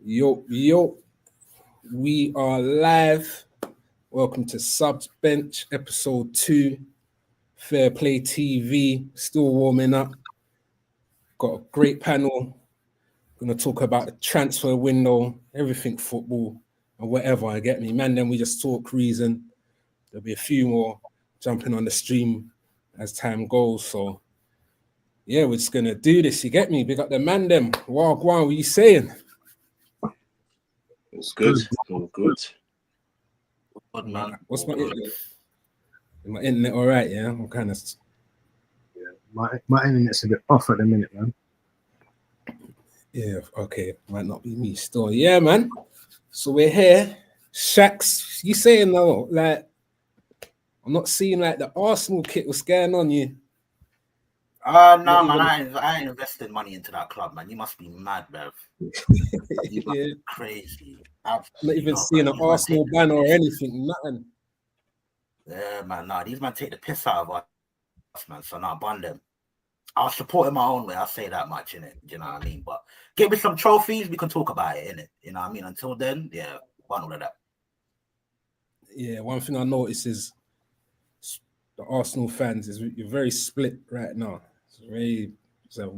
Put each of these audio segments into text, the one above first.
Yo, we are live. Welcome to Subs Bench, episode 2. Fair Play TV, still warming up. Got a great panel. Gonna talk about the transfer window, everything football, and whatever. I get me, man. Then we just talk reason. There'll be a few more jumping on the stream as time goes. So, yeah, we're just gonna do this. You get me? Big up the man. Them. Wow, what are you saying? It's good. All good. Good man. What's my internet? All right, yeah. I'm kind of. Yeah, my internet's a bit off at the minute, man. Yeah, okay. Might not be me still. Yeah, man. So we're here. Shax, you saying though, like, I'm not seeing like the Arsenal kit. What's going on, you? No, man, I ain't invested money into that club, man. You must be mad, bruv. You must be crazy. Not even seeing an Arsenal banner or anything, nothing. Yeah, man, nah, these man take the piss out of us, man, so nah, bun them. I'll support in my own way, I'll say that much, innit? Do you know what I mean? But give me some trophies, we can talk about it, innit? You know what I mean? Until then, yeah, bun all of that. Yeah, one thing I notice is the Arsenal fans is you're very split right now. It's a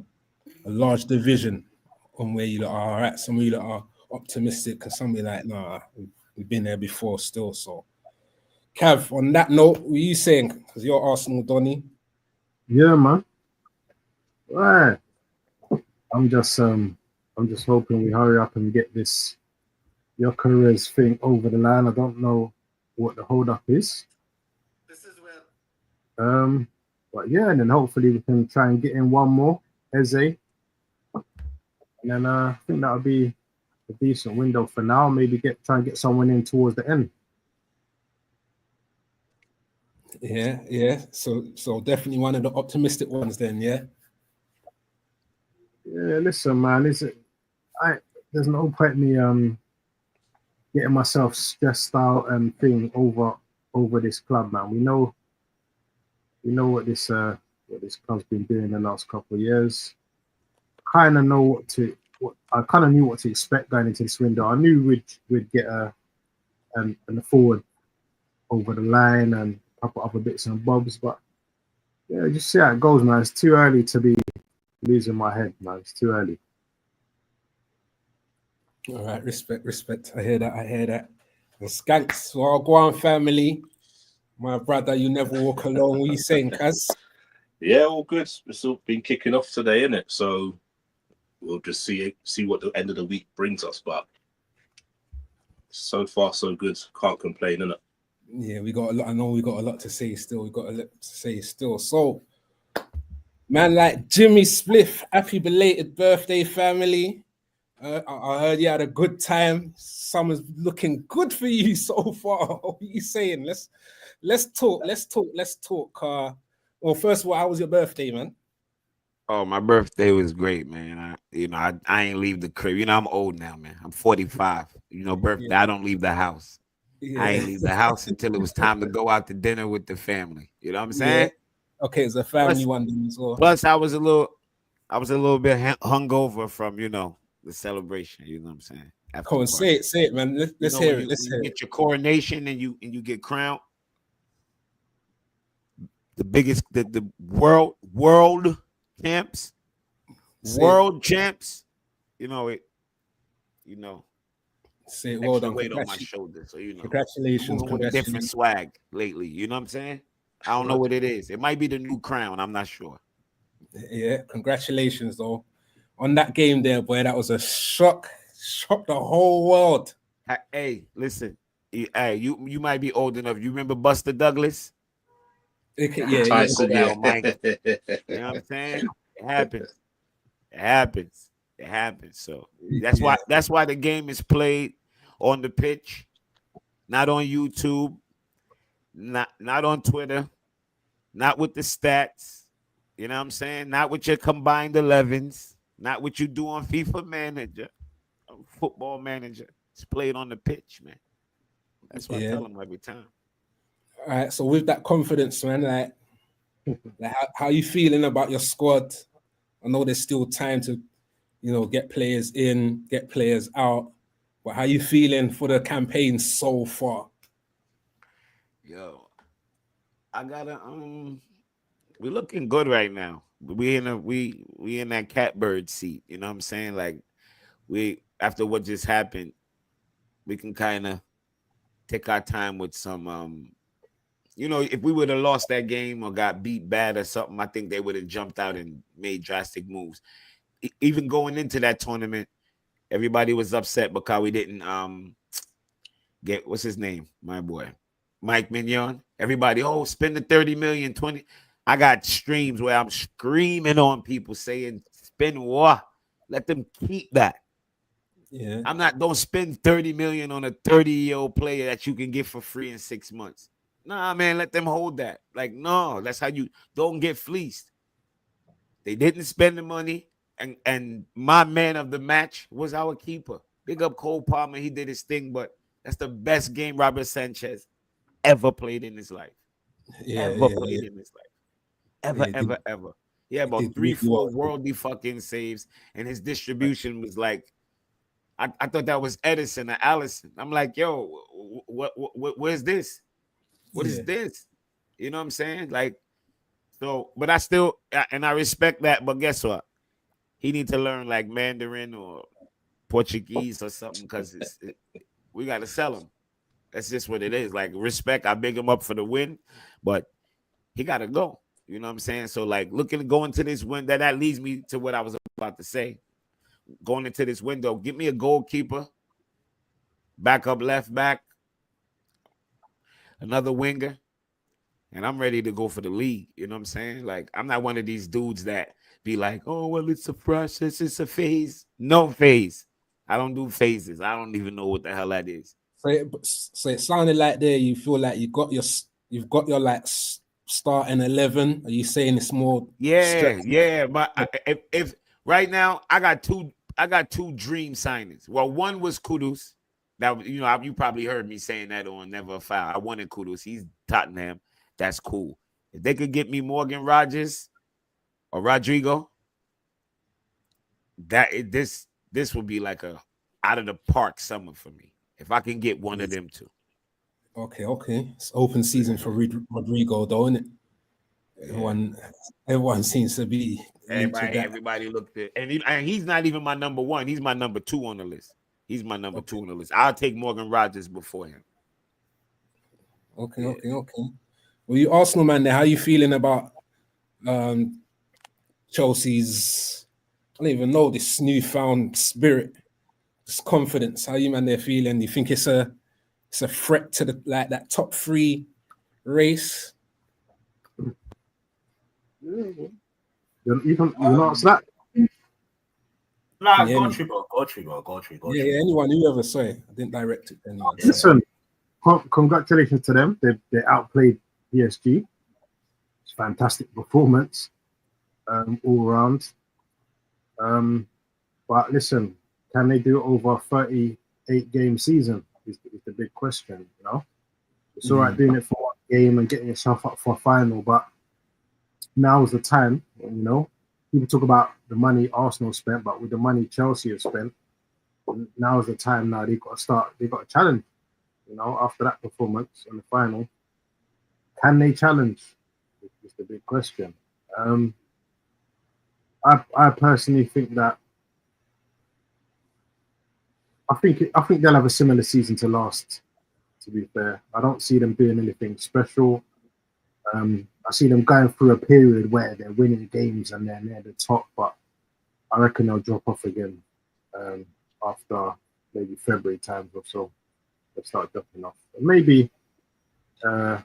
large division on where you are at. Some of you that are optimistic, and some of you like, nah, we've been there before still. So, Cav, on that note, what are you saying? Because you're Arsenal, Donny. Yeah, man. Right. I'm just hoping we hurry up and get this Gyökeres thing over the line. I don't know what the hold up is. This is where But yeah, and then hopefully we can try and get in one more, Eze. And then I think that'll be a decent window for now. Maybe try and get someone in towards the end. Yeah. So definitely one of the optimistic ones then, yeah. Yeah, listen, man. There's no point me getting myself stressed out and thing over this club, man. We know what this club's been doing the last couple of years. I kind of knew what to expect going into this window. I knew we'd get a forward over the line and a couple other bits and bobs, but yeah, just see how it goes, man. It's too early to be losing my head, man. It's too early. All right, respect. I hear that. The Skanks, well, go on, family. My brother, you never walk alone. What are you saying, Kaz? Yeah, all good. It's all been kicking off today, innit? So we'll just see what the end of the week brings us. But so far, so good. Can't complain, innit? Yeah, we got a lot. I know we got a lot to say still. So, man, like Jimmy Spliff, happy belated birthday, family. I heard you had a good time. Summer's looking good for you so far. What are you saying? Let's talk. Well, first of all, how was your birthday, man? Oh, my birthday was great, man. I ain't leave the crib. You know, I'm old now, man. I'm 45. You know, birthday, yeah. I don't leave the house. Yeah. I ain't leave the house until it was time to go out to dinner with the family. You know what I'm saying? Yeah. Okay, it's a family one as well. Plus, I was a little bit hungover from, you know, the celebration. You know what I'm saying? Come on, say it, man. Let's hear it. You get your coronation and you get crowned. The biggest, the world champs, world champs. You know it. You know. Say it well done. Weight on my shoulder, so you know. Congratulations. With a different swag lately. You know what I'm saying? I don't know what it is. It might be the new crown. I'm not sure. Yeah, congratulations though on that game there, boy. That was a shock the whole world. Hey, listen. Hey, you might be old enough. You remember Buster Douglas? Tyson, yeah. You know what I'm saying? It happens. So that's why the game is played on the pitch, not on YouTube, not on Twitter, not with the stats. You know what I'm saying? Not with your combined 11s, not what you do on FIFA Manager, Football Manager. It's played on the pitch, man. That's what I tell them every time. All right, so with that confidence, man, like how you feeling about your squad? I know there's still time to, you know, get players in, get players out. But how you feeling for the campaign so far? Yo, I gotta we're looking good right now. We in that catbird seat. You know what I'm saying? Like we after what just happened, we can kind of take our time with some if we would have lost that game or got beat bad or something, I think they would have jumped out and made drastic moves. Even going into that tournament, everybody was upset because we didn't get what's his name, my boy, Mike Mignon. Everybody, spend the 30 million, 20. I got streams where I'm screaming on people saying, spend what? Let them keep that. Yeah. Don't spend 30 million on a 30-year-old player that you can get for free in 6 months. Nah, man, let them hold that. Like, no, that's how you don't get fleeced. They didn't spend the money, and my man of the match was our keeper. Big up Cole Palmer. He did his thing, but that's the best game Robert Sanchez ever played in his life. Played in his life. Ever. He had about 3-4 worldy fucking saves, and his distribution was like, I thought that was Edison or Allison. I'm like, yo, where's this? What is this? You know what I'm saying? Like, so, but I still, and I respect that, but guess what? He needs to learn like Mandarin or Portuguese or something because we got to sell him. That's just what it is. Like, respect, I big him up for the win, but he got to go. You know what I'm saying? So, like, going to this win, that leads me to what I was about to say. Going into this window, get me a goalkeeper, backup left back, another winger, and I'm ready to go for the league. You know what I'm saying? Like, I'm not one of these dudes that be like, oh, well, it's a process, it's a phase. No phase. I don't do phases. I don't even know what the hell that is. So it sounded like there you feel like you've got your like starting 11. Are you saying it's more? Yeah. But if right now I got two dream signings. Well, one was Kudus. That you probably heard me saying that on Never a Foul. I wanted Kudus. He's Tottenham. That's cool. If they could get me Morgan Rogers or Rodrigo, this would be like a out of the park summer for me. If I can get one of them two. Okay. It's open season for Rodrigo, though, isn't it? Everyone seems to be everybody looked at, and he's not even my number one. He's my number 2 on the list. He's my number 2 on the list. I'll take Morgan Rogers before him. Okay. Well, you Arsenal man, there. How you feeling about Chelsea's? I don't even know this newfound spirit, this confidence. How you man there feeling? Do you think it's a threat to that top 3 race? You can answer that. Nah, go tree. Yeah, anyone who ever saw it. I didn't direct it. Anyone. Listen, congratulations to them. They outplayed PSG. It's a fantastic performance, all around. But listen, can they do it over a 38-game season? Is the big question. You know, it's all right doing it for one game and getting yourself up for a final, but now is the time. You know, people talk about the money Arsenal spent, but with the money Chelsea have spent, now is the time. Now they've got to start. They've got to challenge. You know, after that performance in the final, can they challenge? Is the big question. I personally think that I think they'll have a similar season to last. To be fair, I don't see them doing anything special. I see them going through a period where they're winning games and they're near the top, but I reckon they'll drop off again after maybe February times or so. They'll start dropping off. Maybe I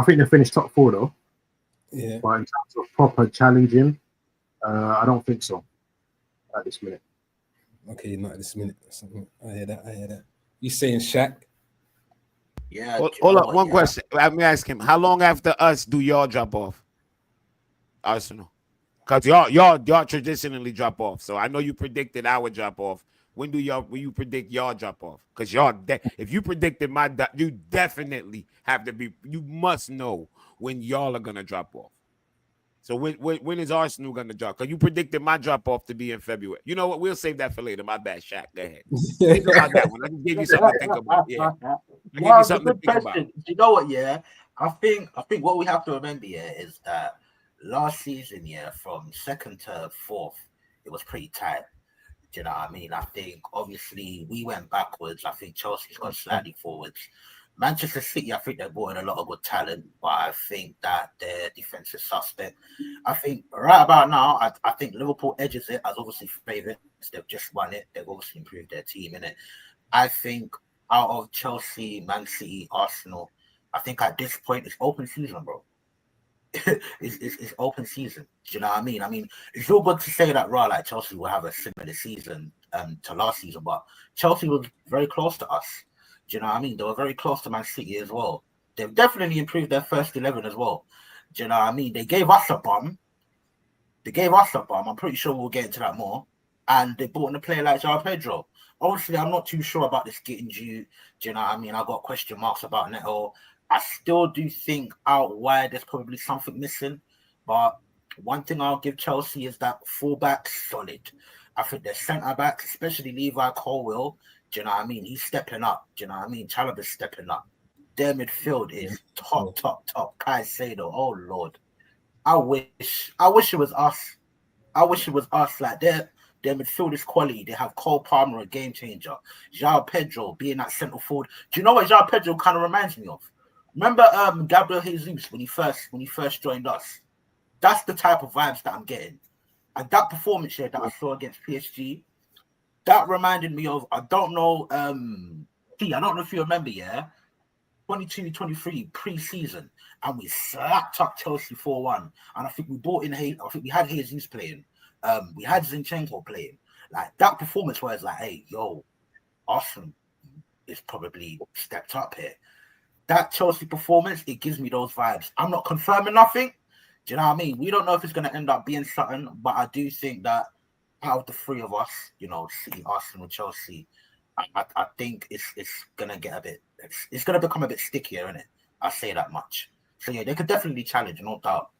think they finished top 4 though. Yeah. But in terms of proper challenging, I don't think so at this minute. Okay, not at this minute. I hear that. You saying Shaq? Yeah. Hold up. One question. Let me ask him. How long after us do y'all drop off? Arsenal. Because y'all traditionally drop off. So I know you predicted our drop off. When you predict y'all drop off? Because if you predicted you definitely have to be. You must know when y'all are gonna drop off. So when is Arsenal going to drop? Because you predicted my drop off to be in February. You know what? We'll save that for later. My bad, Shaq. Go ahead. Think about that one. I just gave you something to think about. Yeah, I gave you It's a something to good think question. about. Do you know what? Yeah, I think what we have to remember here is that last season, yeah, from second to fourth, it was pretty tight. Do you know what I mean? I think obviously we went backwards. I think Chelsea's gone slightly forwards. Manchester City, I think they brought in a lot of good talent, but I think that their defense is suspect. I think right about now, I think Liverpool edges it as obviously favourites. They've just won it. They've obviously improved their team in it. I think out of Chelsea, Man City, Arsenal, I think at this point it's open season, bro. it's open season. Do you know what I mean? I mean, it's all good to say that like Chelsea will have a similar season to last season, but Chelsea was very close to us. Do you know what I mean? They were very close to Man City as well. They've definitely improved their first 11 as well. Do you know what I mean? They gave us a bum. I'm pretty sure we'll get into that more. And they brought in a player like João Pedro. Obviously, I'm not too sure about this getting due. Do you know what I mean? I got question marks about Neto. I still do think out wide there's probably something missing. But one thing I'll give Chelsea is that fullback's solid. I think their centre backs, especially Levi Colwill, do you know what I mean? He's stepping up. Do you know what I mean? Chalobah's stepping up. Their midfield is top. Caicedo, oh Lord. I wish it was us. Like their midfield is quality. They have Cole Palmer, a game changer. João Pedro being that centre forward. Do you know what João Pedro kind of reminds me of? Remember Gabriel Jesus when he first joined us? That's the type of vibes that I'm getting. And that performance here that I saw against PSG, that reminded me of, I don't know if you remember, 22-23 pre-season, and we slapped up Chelsea 4-1. And I think we brought in we had Jesus playing. We had Zinchenko playing. Like that performance where it's like, hey, yo, Arsenal is probably stepped up here. That Chelsea performance, it gives me those vibes. I'm not confirming nothing. Do you know what I mean? We don't know if it's going to end up being something, but I do think that out of the three of us, City, Arsenal, Chelsea, I think it's going to get it's going to become a bit stickier, isn't it? I say that much. So, yeah, they could definitely challenge, no doubt.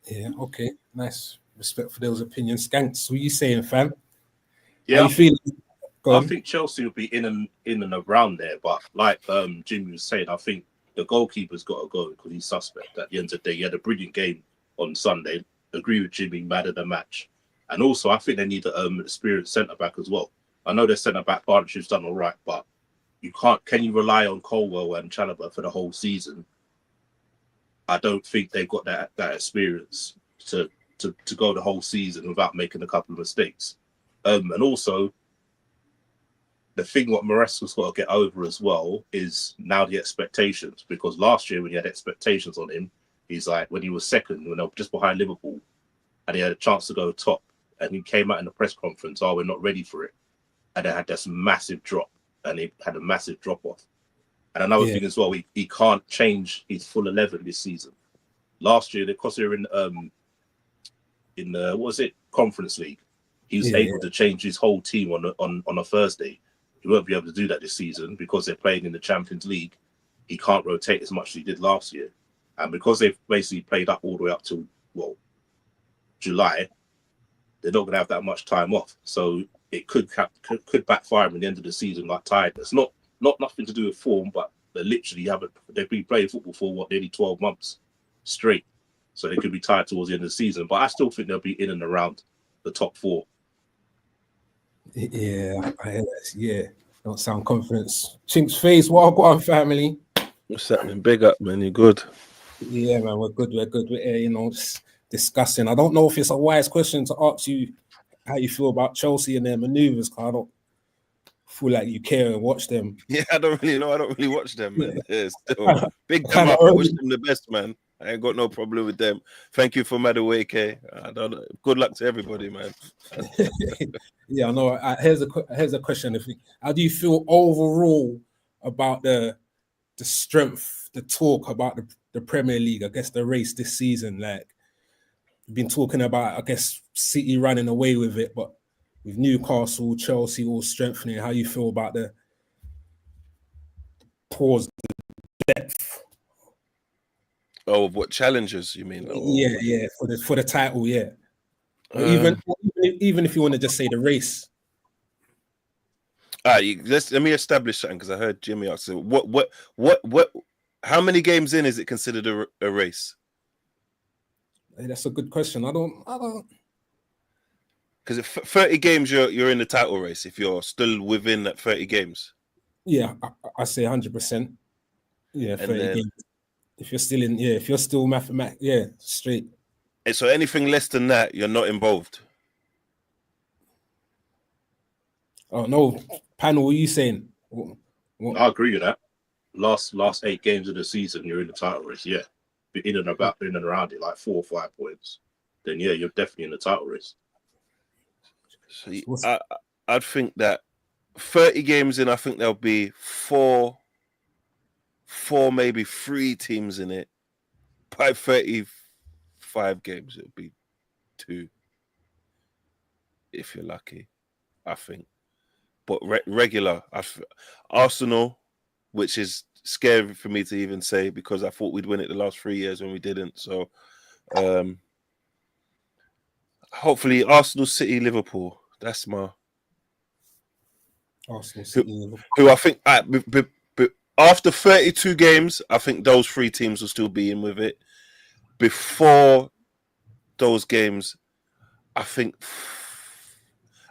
Yeah, okay. Nice. Respect for those opinions. Skanks, what are you saying, fam? Yeah, How you feeling? I think Chelsea will be in and around there, but like Jimmy was saying, I think the goalkeeper's got to go because he's suspect. At the end of the day, he had a brilliant game on Sunday. Agree with Jimmy, mad at the match, and also I think they need an experienced centre back as well. I know their centre back partnership's done all right, but you can't. Can you rely on Colwell and Chalobah for the whole season? I don't think they've got that experience to go the whole season without making a couple of mistakes, and also. The thing what Maresca's got to get over as well is now the expectations, because last year when he had expectations on him, he's like when he was second, when they were just behind Liverpool, and he had a chance to go top, and he came out in the press conference, "Oh, we're not ready for it," and they had this massive drop, and he had a massive drop off. And another thing as well, he can't change his full 11 this season. Last year, because they were in the what was it, Conference League, he was able to change his whole team on a Thursday. He won't be able to do that this season because they're playing in the Champions League. He can't rotate as much as he did last year. And because they've basically played up all the way up to, July, they're not going to have that much time off. So it could backfire him at the end of the season like tiredness. Not nothing to do with form, but they've been playing football for nearly 12 months straight. So they could be tired towards the end of the season. But I still think they'll be in and around the top four. Yeah, I hear that. Yeah, don't sound confidence. Chinks face, what go on, family? What's happening? Big up, man. You good? Yeah, man, we're good. We're here, just discussing. I don't know if it's a wise question to ask you how you feel about Chelsea and their maneuvers, because I don't feel like you care and watch them. Yeah, I don't really know. I don't really watch them, man. Yeah, still, big them up. I wish them the best, man. I ain't got no problem with them. Thank you for Madueke. Good luck to everybody, man. Yeah, I know. Here's a question. How do you feel overall about the strength, the talk about the Premier League? I guess the race this season, like we've been talking about, I guess City running away with it, but with Newcastle, Chelsea all strengthening. How you feel about the pause, the depth? Oh, what challenges you mean? Yeah, for the title, yeah. Or even if you want to just say the race. Let me establish something because I heard Jimmy ask. So what? How many games in is it considered a race? Hey, that's a good question. I don't. Because if 30 games, you're in the title race. If you're still within that 30 games. Yeah, I say 100%. Yeah, 30 games. If you're still in, if you're still mathematics, straight. And so anything less than that, you're not involved. Oh no, panel, what are you saying? What? I agree with that. Last 8 games of the season, you're in the title race. Yeah, in and around it, like 4 or 5 points. Then yeah, you're definitely in the title race. So I'd think that 30 games in, I think there'll be four, maybe 3 teams in it. By 35 games, it'll be 2, if you're lucky, I think. But regular, Arsenal, which is scary for me to even say because I thought we'd win it the last 3 years when we didn't. So hopefully Arsenal, City, Liverpool. That's my Arsenal, City, Liverpool. Who I think after 32 games, I think those 3 teams will still be in with it. Before those games, I think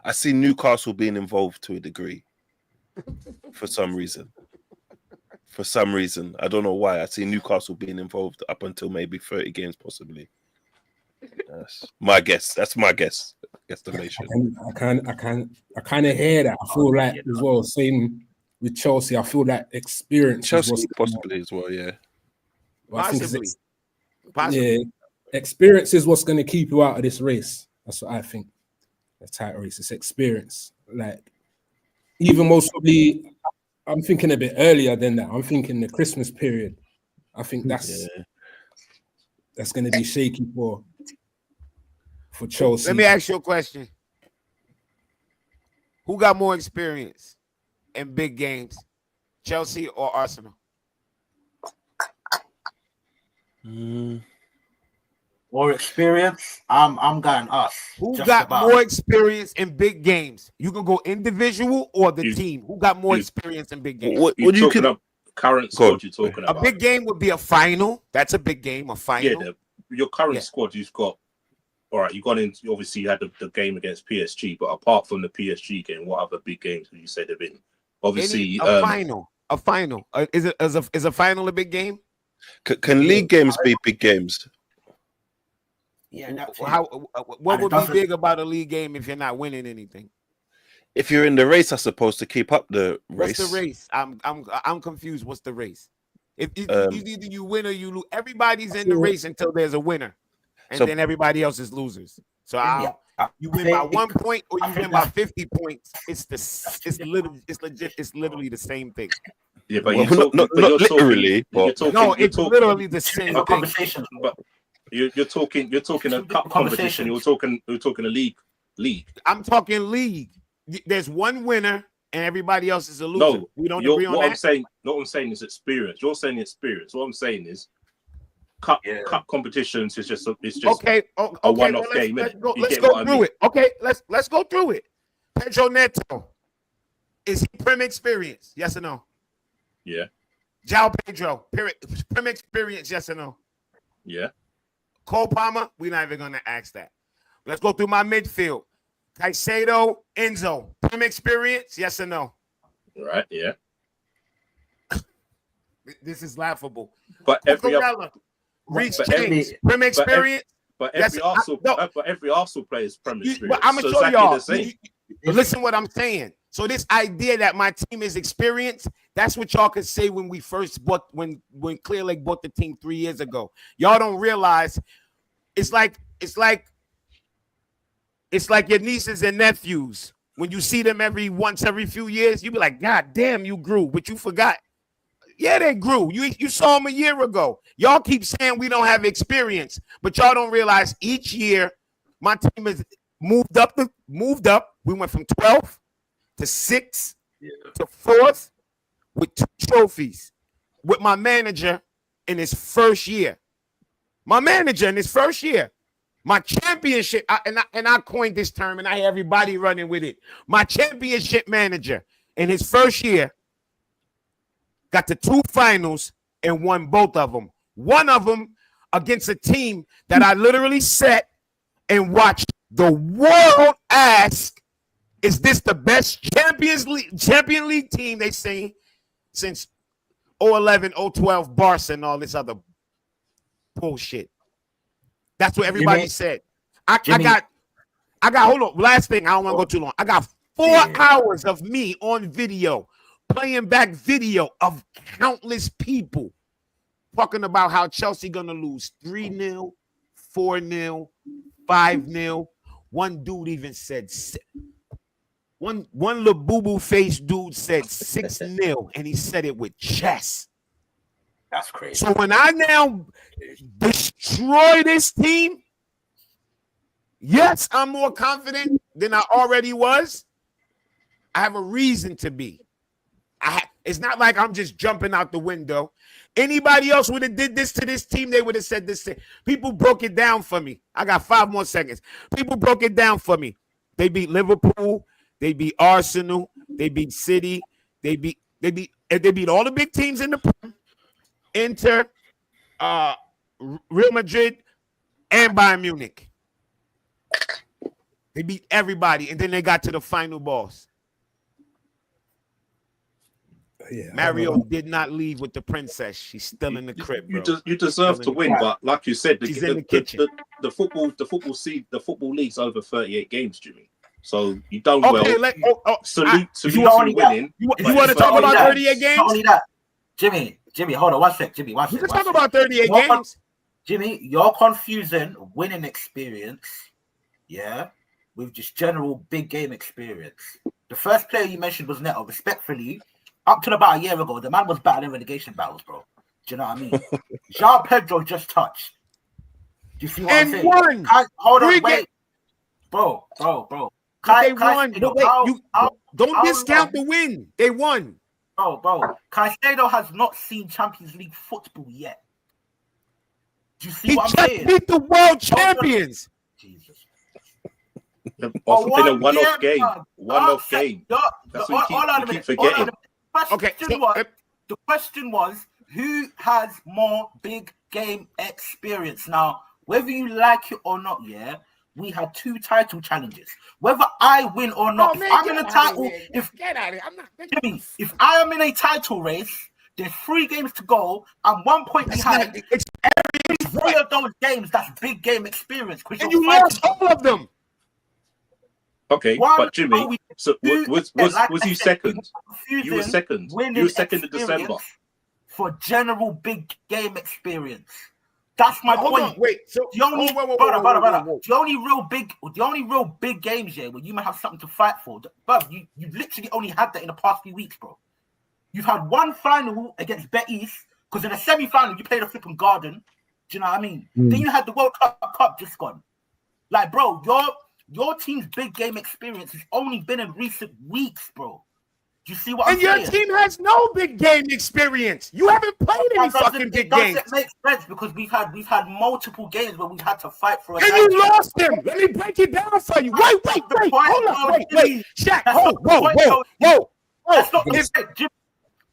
I see Newcastle being involved to a degree for some reason. I don't know why. I see Newcastle being involved up until maybe 30 games, possibly. That's my guess. That's my guess. Estimation. I kind of hear that. I feel like as well. Same with Chelsea. I feel that experience. Chelsea possibly as well. Yeah. Possibly. Yeah, experience is what's going to keep you out of this race. That's what I think. The title race is experience. Like even most probably, I'm thinking a bit earlier than that. I'm thinking the Christmas period. I think that's going to be shaky for Chelsea. Let me ask you a question. Who got more experience in big games, Chelsea or Arsenal? More experience? I'm going us. Who got more experience in big games? You can go individual or the team. Who got more experience in big games? What you talking about? Current squad you're talking about? A big game would be a final. That's a big game. A final. Yeah, your current squad you've got. All right, you got into. Obviously, you had the game against PSG, but apart from the PSG game, what other big games would you say they've been? Obviously, a final. A final. Is a final a big game? Can league games be big games? Yeah. What would be big about a league game if you're not winning anything? If you're in the race, I suppose, to keep up the race. What's the race? I'm confused. What's the race? If either you win or you lose, everybody's in the race until there's a winner, and then everybody else is losers. So you win by 1 point or you win by 50 points. It's literally the same thing. Yeah, but not literally. It's literally the same thing. Conversation, but you're talking a cup competition. You're talking a league. I'm talking league. There's one winner and everybody else is a loser. No, we don't agree on that. What I'm saying is experience. You're saying experience. What I'm saying is cup competitions is just a one-off game. Let's go through it. Okay, let's go through it. Pedro Neto, is he Prem experience? Yes or no? Yeah. João Pedro, Prem experience? Yes or no? Yeah. Cole Palmer, we're not even gonna ask that. Let's go through my midfield. Caicedo, Enzo, Prem experience? Yes or no? Right. Yeah. This is laughable. But every Reece James, Prem experience. But every Arsenal player is Prem experience. But I'm gonna show y'all. Listen what I'm saying. So this idea that my team is experienced, that's what y'all could say when we first bought when Clear Lake bought the team 3 years ago. Y'all don't realize it's like your nieces and nephews. When you see them every few years, you be like, God damn, you grew, but you forgot. Yeah, they grew. You saw them a year ago. Y'all keep saying we don't have experience, but y'all don't realize each year my team has moved up. We went from 12th to 6th to 4th with 2 trophies with my manager in his first year. My manager in his first year, my championship, and I coined this term, and I had everybody running with it. My championship manager in his first year got to 2 finals and won both of them. One of them against a team that I literally sat and watched the world ask, is this the best champion league team they've seen since 011, 012 Barca and all this other bullshit? That's what everybody said. I got hold on. Last thing, I don't want to go too long. I got 4 hours of me on video, playing back video of countless people talking about how Chelsea gonna lose 3-0, 4-0, 5-0. One dude even said one little boo-boo face dude said 6-0, and he said it with chest. That's crazy. So when I now destroy this team, yes, I'm more confident than I already was. I have a reason to be. It's not like I'm just jumping out the window. Anybody else would have did this to this team, they would have said this thing. People broke it down for me. I got 5 more seconds. People broke it down for me. They beat Liverpool. They beat Arsenal. They beat City. They beat all the big teams in the Prem. Inter, Real Madrid, and Bayern Munich. They beat everybody, and then they got to the final boss. Yeah, Mario did not leave with the princess. She's still in the crib, bro. You deserve to win, but like you said, She's in the kitchen. The football league's over 38 games, Jimmy. So you done well. Salute to you winning. You want to talk about 38 games? Not only that, Jimmy, hold on one sec. Jimmy, one sec. We can talk about 38 games. Jimmy, you're confusing winning experience, with just general big game experience. The first player you mentioned was Neto. Respectfully, up to about a year ago, the man was battling relegation battles, bro. Do you know what I mean? Jean Pedro just touched. Do you see what I'm saying? Won. Hold on, wait. Bro. They won. Don't discount the win. They won. Bro. Caicedo has not seen Champions League football yet. Do you see what I'm saying? He just beat the world champions. Jesus. In a one-off game. One-off game. That's what you keep forgetting. The question was, who has more big game experience? Now, whether you like it or not, we had 2 title challenges. Whether I win or not, if I'm in a title, if I am in a title race, there's 3 games to go. I'm 1 point behind. Every 3 of those games, that's big game experience. And you lost all of them. Okay, but Jimmy, so was you second? You were second. You were second in December. For general big game experience. That's my point. Wait, so the only real big games where you might have something to fight for, but you literally only had that in the past few weeks, bro. You've had 1 final against Betis, because in the semi-final you played a flipping Garden. Do you know what I mean? Then you had the World Cup just gone. Like, bro, your team's big game experience has only been in recent weeks, bro. Do you see what I'm saying? And your team has no big game experience. You haven't played any fucking big games. It makes sense because we've had multiple games where we've had to fight for. And you lost them. Let me break it down for you. Wait. Hold up. Wait. Shaq. Whoa. That's not Jim.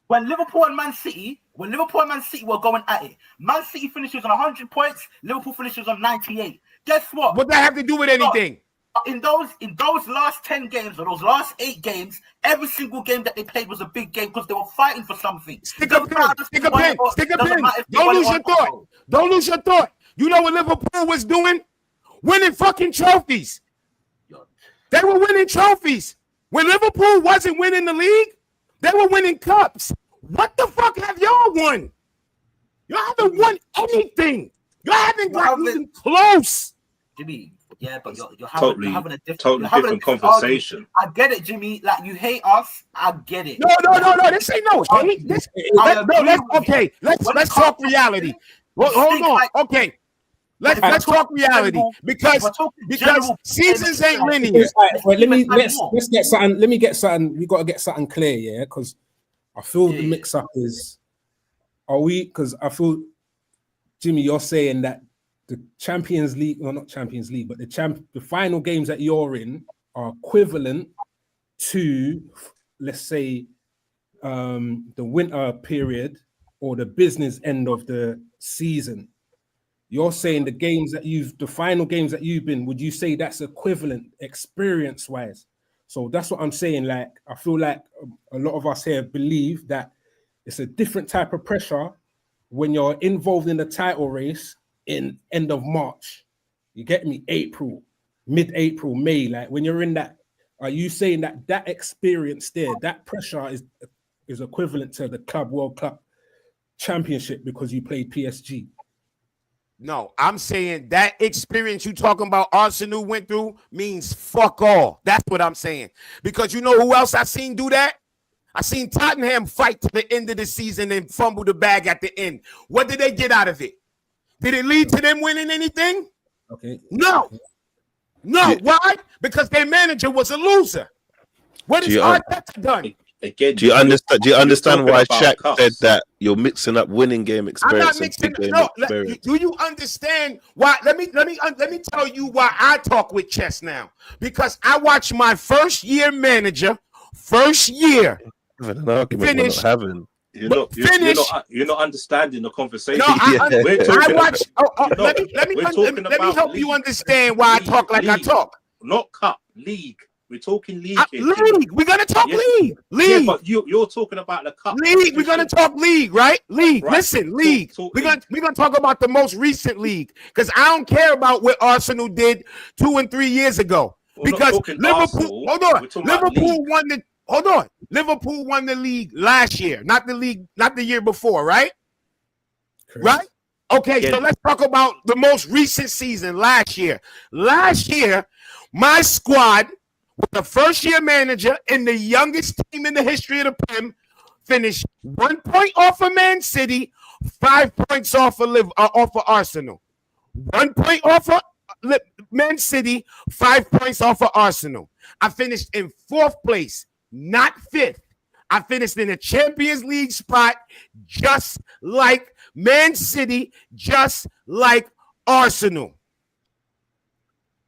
When Liverpool and Man City were going at it, Man City finishes on 100 points. Liverpool finishes on 98. Guess what? What does that have to do with anything? In those last 10 games or those last 8 games, every single game that they played was a big game because they were fighting for something. Stick a pin. Don't lose your thought. You know what Liverpool was doing? Winning fucking trophies. They were winning trophies. When Liverpool wasn't winning the league, they were winning cups. What the fuck have y'all won? Y'all haven't won anything. Y'all haven't got even close. Jimmy. Yeah, but you're having a different conversation. I get it, Jimmy. Like, you hate us. I get it. No. This ain't no hate. Let's talk reality. Well, hold on. Okay. Let's talk reality because seasons ain't linear. Let me get something. We got to get something clear, yeah, because I feel the mix-up is. Because I feel, Jimmy, you're saying that the Champions League, well, not Champions League, but the final games that you're in are equivalent to, let's say, the winter period or the business end of the season. You're saying the final games that you've been, would you say that's equivalent experience-wise? So that's what I'm saying. Like, I feel like a lot of us here believe that it's a different type of pressure when you're involved in the title race in end of March. You get me? April, mid-April, May. Like when you're in that, are you saying that experience there, that pressure is equivalent to the Club World Cup Championship because you played PSG? No, I'm saying that experience you talking about Arsenal went through means fuck all. That's what I'm saying. Because you know who else I seen do that? I seen Tottenham fight to the end of the season and fumble the bag at the end. What did they get out of it? Did it lead to them winning anything? Okay. No. No. Why? Because their manager was a loser. What has Arteta done? Again, do you understand why Shaq cups. said that you're mixing up winning game experience and big game experience? Do you understand why? Let me tell you why I talk with chess now. Because I watched my first year manager, An argument finish. we're not having. You're not understanding the conversation. No, I watch. Let me help you understand why I talk like I talk. Not cup, league. We're talking league. League. We're gonna talk league. Yeah, but you're talking about the cup. League. We're gonna talk league, right? League. Right. Listen, league. We're gonna talk about the most recent league because I don't care about what Arsenal did 2 and 3 years ago. Because Liverpool. Liverpool won the league last year, not the year before, right? Correct. Right? Okay, so let's talk about the most recent season last year. Last year, my squad, with the first year manager and the youngest team in the history of the Prem, finished 1 point off of Man City, 5 points off of Arsenal. 1 point off of Man City, 5 points off of Arsenal. I finished in 4th place, not 5th. I finished in a Champions League spot, just like Man City, just like Arsenal.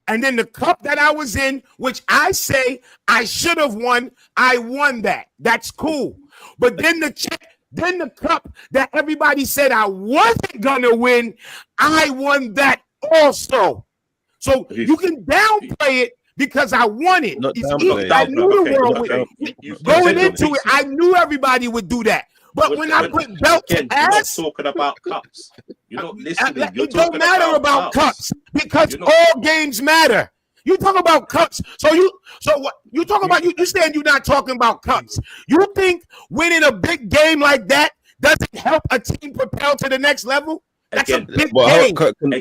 And then the cup that I was in, which I say I should have won, I won that. That's cool. But then the cup that everybody said I wasn't gonna win, I won that also. So you can downplay it because I won it. I knew the world would. Going into it, I knew everybody would do that. But when I put belt to ass, you're not talking about cups. You're not listening. It don't matter about cups because all games matter. You talk about cups. So what you talking about? You saying you're not talking about cups. You think winning a big game like that doesn't help a team propel to the next level? That's a big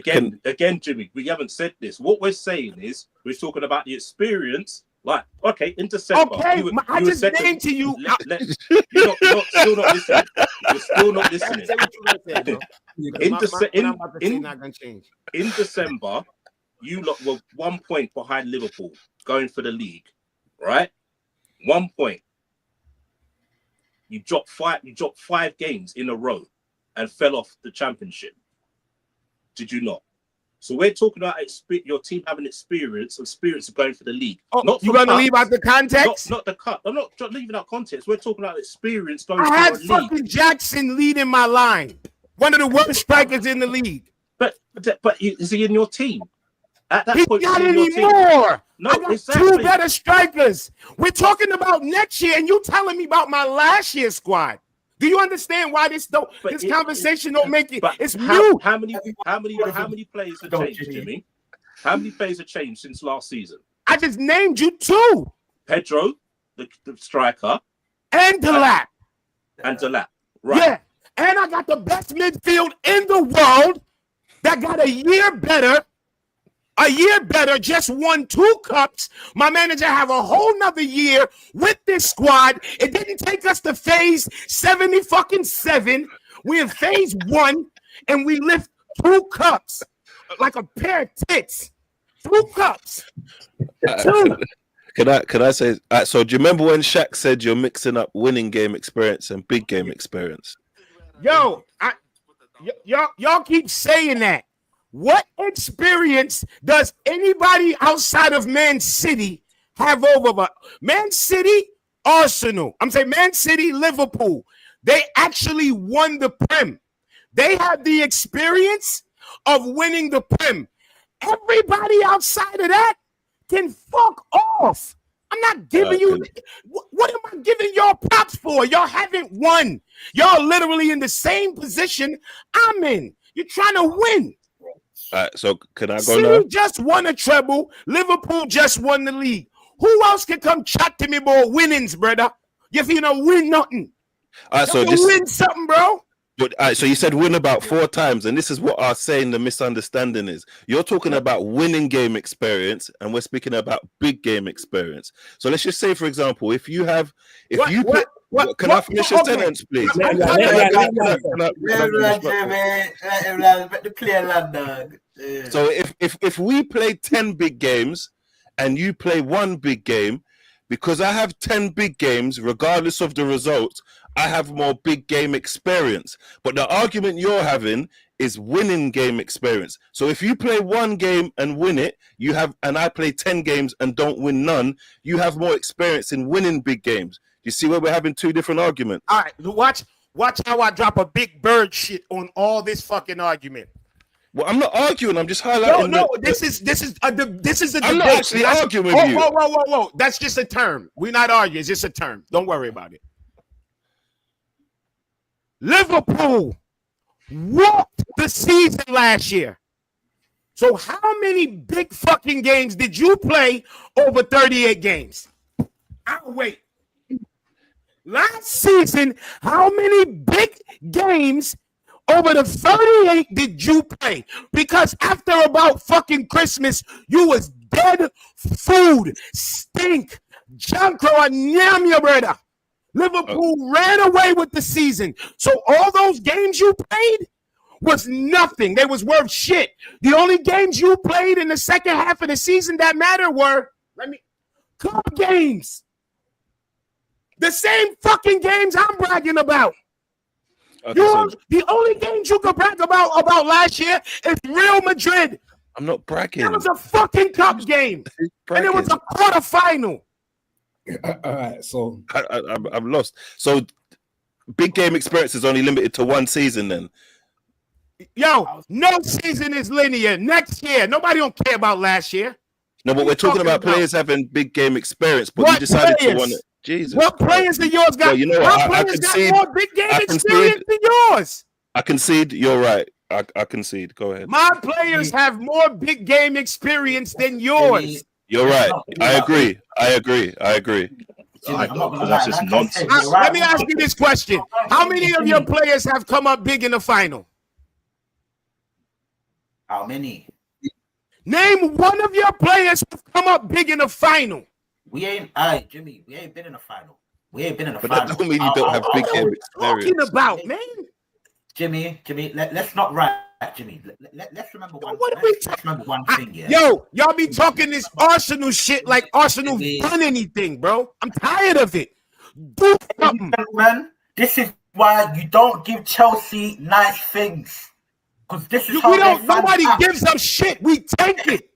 game. Again, Jimmy, we haven't said this. What we're saying is we're talking about the experience. Like, okay, in December. Okay, I just named to you. You're still not listening. You're still not listening. In December, you lot were 1 point behind Liverpool going for the league, right? 1 point. You dropped 5 games in a row and fell off the championship. Did you not? So we're talking about your team having experience of going for the league. You're going to leave out the context? Not the cup. I'm not leaving out context. We're talking about experience going for the league. I had fucking league. Jackson leading my line. One of the worst strikers in the league. But is he in your team? At that He's point, not anymore. No, I got exactly. 2 better strikers. We're talking about next year, and you telling me about my last year's squad. Do you understand why this conversation don't make it? It's mute. How many players have changed, Jimmy? How many players have changed since last season? I just named you 2. Pedro, the striker, and Delap. Right. Yeah, and I got the best midfield in the world that got a year better, just won 2 cups. My manager have a whole nother year with this squad. It didn't take us to phase 77. We're in phase 1, and we lift 2 cups like a pair of tits. 2 cups. 2. Can I say? So do you remember when Shaq said you're mixing up winning game experience and big game experience? Yo, y'all keep saying that. What experience does anybody outside of Man City have over Man City, Arsenal? I'm saying Man City, Liverpool. They actually won the Prem. They have the experience of winning the Prem. Everybody outside of that can fuck off. I'm not giving you. What am I giving y'all props for? Y'all haven't won. Y'all literally in the same position I'm in. You're trying to win. So can I go City now? just won a treble. Liverpool just won the league. Who else can come chat to me about winnings, brother? If you don't win nothing. So just win something, bro. But so you said win about 4 times, and this is what I'm saying the misunderstanding is. You're talking about winning game experience, and we're speaking about big game experience. So let's just say, for example, can I finish a sentence, please? So if we play 10 big games and you play 1 big game, because I have 10 big games, regardless of the results, I have more big game experience. But the argument you're having is winning game experience. So if you play 1 game and win it, and I play 10 games and don't win none, you have more experience in winning big games. You see where we're having 2 different arguments? All right, watch how I drop a big bird shit on all this fucking argument. Well, I'm not arguing. I'm just highlighting. No, this is a debate. I'm not actually arguing with you. Whoa. That's just a term. We're not arguing. It's just a term. Don't worry about it. Liverpool walked the season last year. So how many big fucking games did you play over 38 games? I'll wait. Last season, how many big games over the 38 did you play? Because after about fucking Christmas, you was dead food, stink, junk or nyam your brother. Liverpool ran away with the season. So all those games you played was nothing. They was worth shit. The only games you played in the second half of the season that matter were club games. The same fucking games I'm bragging about. Okay, the only games you could brag about last year is Real Madrid. I'm not bragging. That was a fucking cup game. And it was a quarterfinal. All right, so I'm lost. So big game experience is only limited to 1 season then? Yo, no season is linear. Next year, nobody don't care about last year. No, but we're talking about players having big game experience, but you decided to want it. Jesus. What players do yours got? Well, you know what? I concede, got more big game experience than yours. I concede. You're right. I concede. Go ahead. My players have more big game experience than yours. You're right. I agree. That's just nonsense. Let me ask you this question. How many of your players have come up big in the final? How many? Name one of your players who've come up big in the final. Jimmy, we ain't been in the final. But that don't mean you don't have big game experience. Talking about, man. Jimmy, let's not write. Jimmy, let's remember one. Let's remember one thing. Yeah. Yo, y'all be talking this Arsenal shit like Arsenal done anything, bro. I'm tired of it. Do something, man. This is why you don't give Chelsea nice things. Because this is nobody gives up shit. We take it.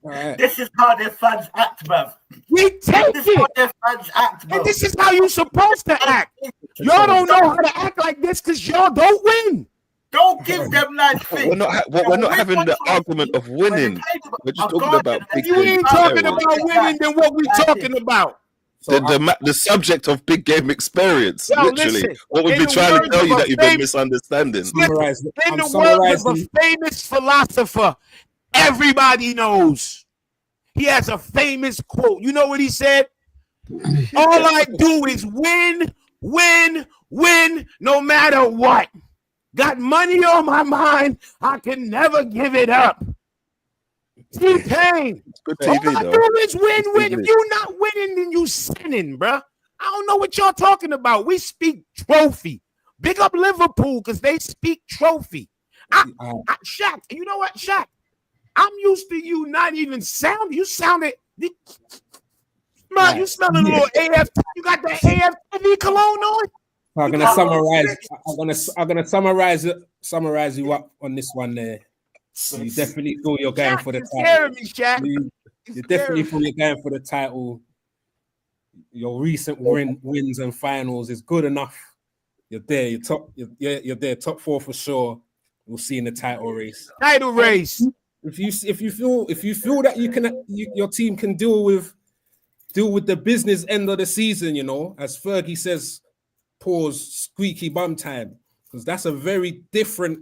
Right. This is how their fans act, bruv. We take it. How their fans act, bro. And this is how you're supposed to act. Y'all don't know how to act like this because y'all don't win. Don't give them nice things. We're not having the argument of winning. We're just talking about big game. You ain't talking about winning, then what we talking about? The subject of big game experience, literally. Listen, what we've been trying to tell you that you've been misunderstanding. In the words of a famous philosopher, everybody knows. He has a famous quote. You know what he said? All I do is win, no matter what. Got money on my mind. I can never give it up. T-Pain. Good TV, all I do is win. If you're not winning, then you sinning, bruh. I don't know what y'all talking about. We speak trophy. Big up Liverpool because they speak trophy. Shaq, you know what, Shaq? I'm used to you not even sound. You sounded. You smelling a little AF. You got that AFTV cologne on. I'm gonna summarize. I'm gonna summarize you up on this one there. So you definitely feel you're going for the You're title. scaring me, Shaq. You definitely feel you're going for the title. Your recent wins and finals is good enough. You're there. You're top. You're there. Top 4 for sure. We'll see in the title race. Title race. If you feel that your team can deal with the business end of the season, you know, as Fergie says, pause, squeaky bum time, because that's a very different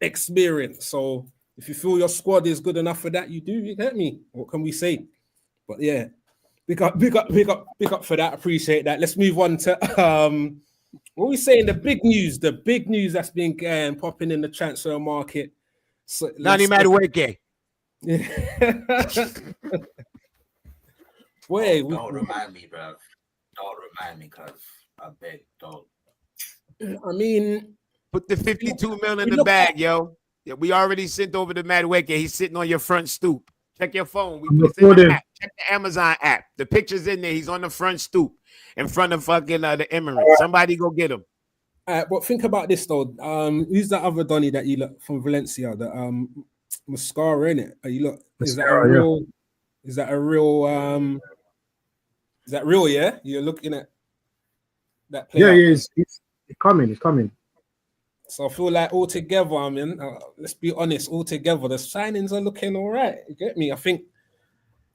experience. So if you feel your squad is good enough for that, you do. You get me? What can we say? But yeah, big up for that. Appreciate that. Let's move on to what are we saying? The big news that's been popping in the transfer market. So Nani Madueke. Wait, don't remind me, bro. Don't remind me, cause I beg, don't. I mean, Put the 52 mil in the bag, yo. Yeah, we already sent over to Madueke. He's sitting on your front stoop. Check your phone. We put in the app. Check the Amazon app. The picture's in there. He's on the front stoop in front of fucking the Emirates. Somebody go get him. But think about this though. Who's that other Donny that you look from Valencia? The Mascara, in it. You look. Is that a real? Is that a real? Is that real? Yeah, you're looking at that player. Yeah, it's coming. It's coming. So I feel like altogether, I mean, let's be honest, altogether, the signings are looking all right. You get me? I think,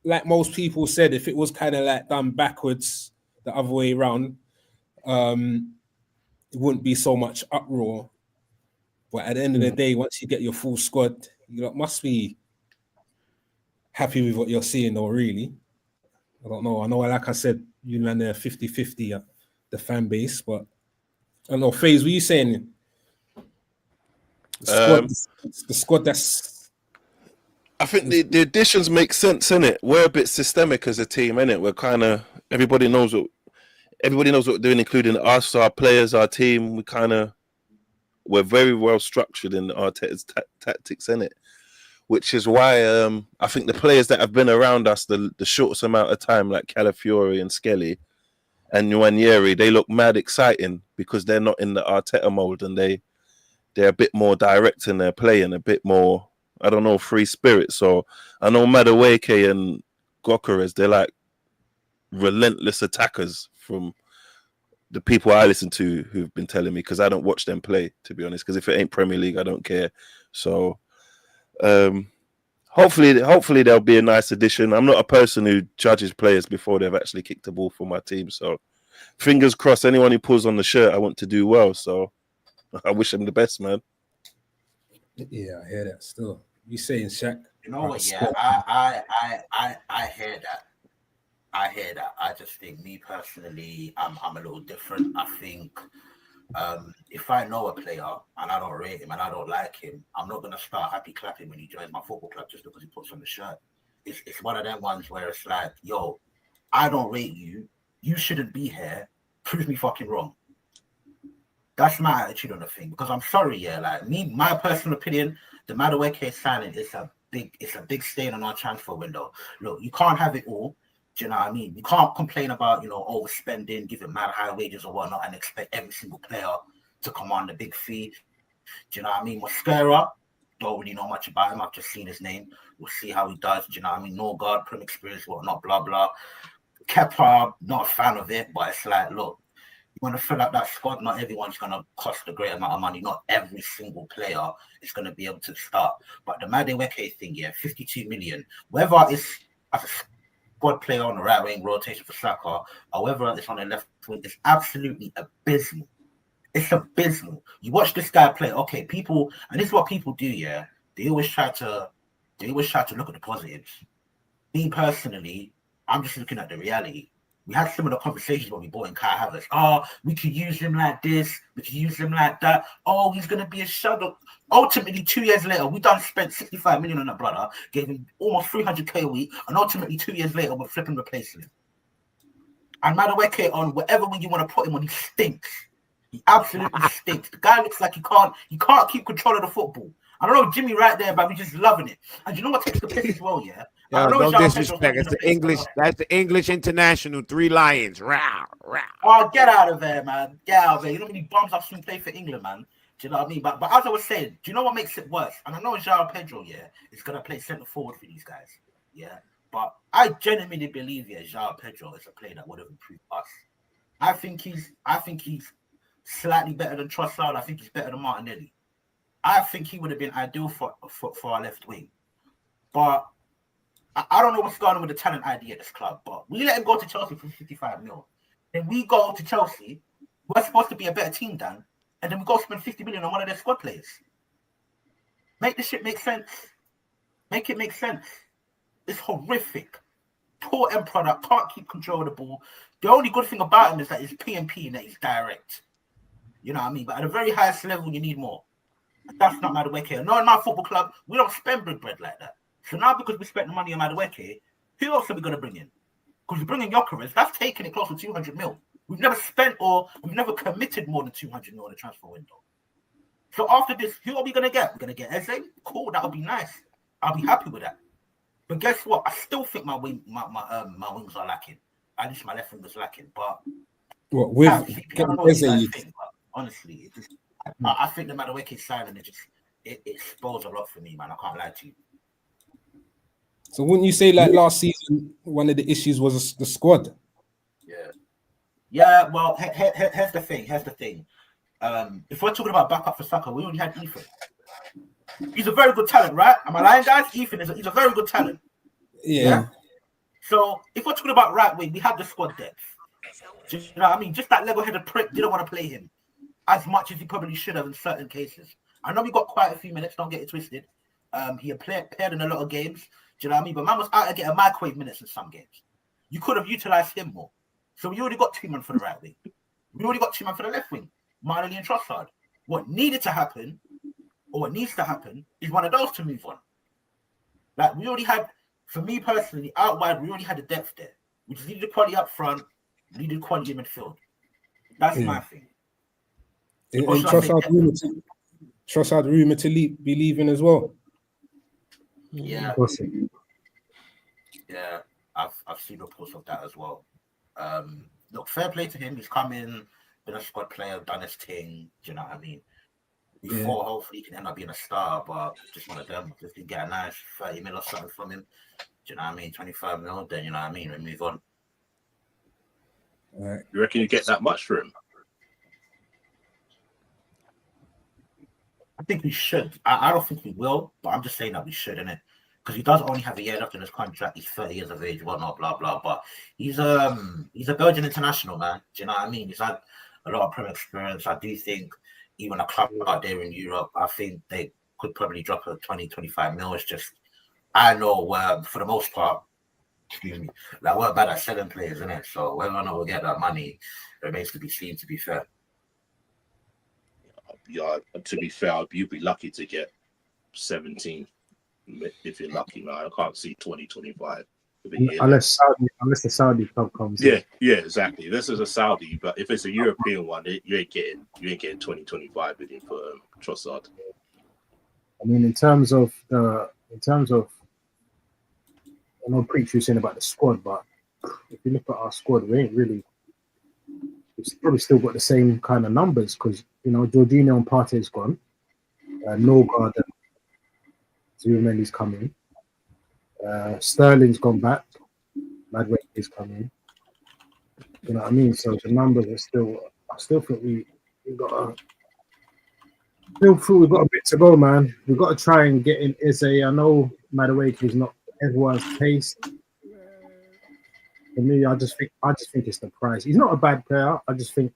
like most people said, if it was kind of like done backwards, the other way around, it wouldn't be so much uproar. But at the end of the day, once you get your full squad, you must be happy with what you're seeing, though, really. I don't know. I know, like I said, you man, they're 50-50 at the fan base, but I don't know. FaZe, what are you saying? The squad that's... I think the additions make sense, innit? We're a bit systemic as a team, innit? We're kind of... Everybody knows what we're doing, including us, our players, our team. We're very well structured in our tactics, innit? Which is why I think the players that have been around us the shortest amount of time, like Calafiori and Skelly and Nwaneri, they look mad exciting because they're not in the Arteta mold, and they're a bit more direct in their play and a bit more, I don't know, free spirit. So I know Madueke and Gokeres, they're like relentless attackers from the people I listen to who've been telling me, because I don't watch them play, to be honest, because if it ain't Premier League, I don't care. So hopefully there'll be a nice addition. I'm not a person who judges players before they've actually kicked the ball for my team. So fingers crossed, anyone who pulls on the shirt, I want to do well. So I wish them the best, man. Yeah, I hear that still. You saying, Shaq? You know what? Yeah, I hear that. I hear that. I just think, me personally, I'm a little different. I think if I know a player and I don't rate him and I don't like him, I'm not gonna start happy clapping when he joins my football club just because he puts on the shirt. It's one of them ones where it's like, yo, I don't rate you. You shouldn't be here. Prove me fucking wrong. That's my attitude on the thing, because I'm sorry, yeah, like me, my personal opinion, the Madueke signing is a big stain on our transfer window. Look, you can't have it all. Do you know what I mean? You can't complain about, overspending, giving mad high wages or whatnot, and expect every single player to command a big fee. Do you know what I mean? Mascara, don't really know much about him. I've just seen his name. We'll see how he does. Do you know what I mean? No guard, prim experience, whatnot, blah, blah. Kepa, not a fan of it, but it's like, look, you want to fill out that squad, not everyone's going to cost a great amount of money. Not every single player is going to be able to start. But the Madueke thing, yeah, 52 million, whether it's as a squad player on the right wing, rotation for Saka, or whether it's on the left wing, it's absolutely abysmal. It's abysmal. You watch this guy play, okay, people, and this is what people do, yeah, they always try to look at the positives. Me personally, I'm just looking at the reality. We had similar conversations when we bought in Kai Havertz. Oh, we could use him like this. We could use him like that. Oh, he's going to be a shadow. Ultimately, 2 years later, we done spent 65 million on that brother, gave him almost 300k a week, and ultimately 2 years later, we're flipping replacing him. And Madueke, on whatever way you want to put him on, he stinks. He absolutely stinks. The guy looks like he can't keep control of the football. I don't know, Jimmy right there, but we're just loving it. And you know what takes the piss as well, yeah? Yo, don't disrespect. It's the English. That's the English international. 3 Lions. Rah, rah. Oh, get out of there, man. Get out of there. You know how many bums I've seen play for England, man? Do you know what I mean? But as I was saying, do you know what makes it worse? And I know João Pedro, is gonna play centre forward for these guys. Yeah. But I genuinely believe João Pedro is a player that would have improved us. I think he's slightly better than Trossard. I think he's better than Martinelli. I think he would have been ideal for our left wing. But I don't know what's going on with the talent ID at this club. But we let him go to Chelsea for 55 mil. Then we go to Chelsea. We're supposed to be a better team, Dan. And then we go spend 50 million on one of their squad players. Make this shit make sense. Make it make sense. It's horrific. Poor end product. Can't keep control of the ball. The only good thing about him is that he's P&P and that he's direct. You know what I mean? But at the very highest level, you need more. And that's not Madueke. No, in my football club, we don't spend big bread like that. So now because we spent the money on Madueke, who else are we going to bring in? Because we bring in Gyökeres, that's taking it close to 200 mil. We've never spent or we've never committed more than 200 mil in the transfer window. So after this, who are we going to get? We're going to get Eze? Cool, that'll be nice. I'll be happy with that. But guess what? I still think my wings are lacking. At least my left wing was lacking. But what with Eze? Honestly, it just I think no matter where he's signing, it spoils a lot for me, man. I can't lie to you. So wouldn't you say like last season one of the issues was the squad? Yeah. Well, here's the thing. If we're talking about backup for Saka, we already had Ethan. He's a very good talent, right? Am I lying, guys? Ethan he's a very good talent. Yeah. So if we're talking about right wing, we have the squad depth. You know what I mean? Just that level-headed prick didn't want to play him as much as he probably should have in certain cases. I know we got quite a few minutes, don't get it twisted. He had played in a lot of games. Do you know what I mean? But man was out to get a microwave minutes in some games. You could have utilized him more. So we already got 2 men for the right wing. We already got 2 men for the left wing. Martinelli and Trossard. What needed to happen, or what needs to happen, is one of those to move on. Like we already had, for me personally, out wide, we already had the depth there. We just needed the quality up front. We needed quality in midfield. That's my thing. And Trossard rumour to be leaving as well. Yeah, I've seen reports of that as well. Look, fair play to him. He's come in, been a squad player, done his thing. Do you know what I mean? Before hopefully he can end up being a star, but just one of them. Just to get a nice 30 mil or something from him. Do you know what I mean? 25 mil, then you know what I mean? We move on. Right. You reckon you get that much for him? I think we should. I don't think we will, but I'm just saying that we should, innit? Because he does only have a year left in his contract. He's 30 years of age, whatnot, blah, blah, but he's a Belgian international, man. Do you know what I mean? He's had a lot of Premier experience. I do think even a club out there in Europe, I think they could probably drop a 20, 25 mil. It's just, I know for the most part, excuse me, like we're bad at selling players, innit? So whether or not we'll get that money remains to be seen, to be fair. Yeah, to be fair, you'd be lucky to get 17 if you're lucky, man. I can't see 20, 25. Unless the Saudi club comes. Yeah, exactly. This is a Saudi, but if it's a European one, you ain't getting 20, 25 million for Trossard. I mean, in terms of I know Preach was saying about the squad, but if you look at our squad, we've probably still got the same kind of numbers because Jorginho and Partey's gone, Norgard and Zubimendi coming, Sterling's gone back, Madueke is coming. You know what I mean? So the numbers are still. I still think we've got a bit to go, man. We've got to try and get in Eze. I know Madueke is not everyone's taste. For me, I just think it's the price. He's not a bad player. I just don't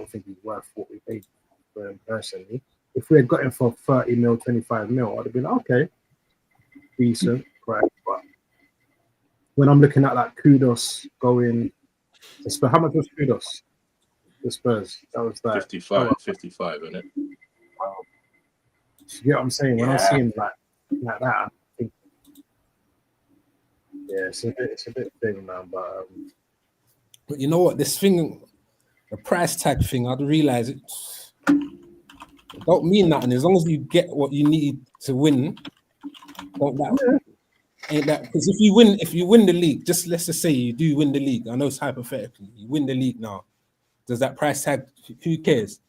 think he's worth what we paid for him personally. If we had got him for 30 mil, 25 mil, I'd have been like, okay, decent, right? But when I'm looking at like Kudos going to Spurs, how much was Kudos to Spurs? That was like 55, isn't it? You get what I'm saying? When I see him like that, I think, it's a bit thing, man. But you know what? This thing, the price tag thing, I'd realize it don't mean nothing. As long as you get what you need to win, don't matter. Ain't that? Because if you win the league, just let's just say you do win the league. I know it's hypothetically, you win the league now. Does that price tag? Who cares?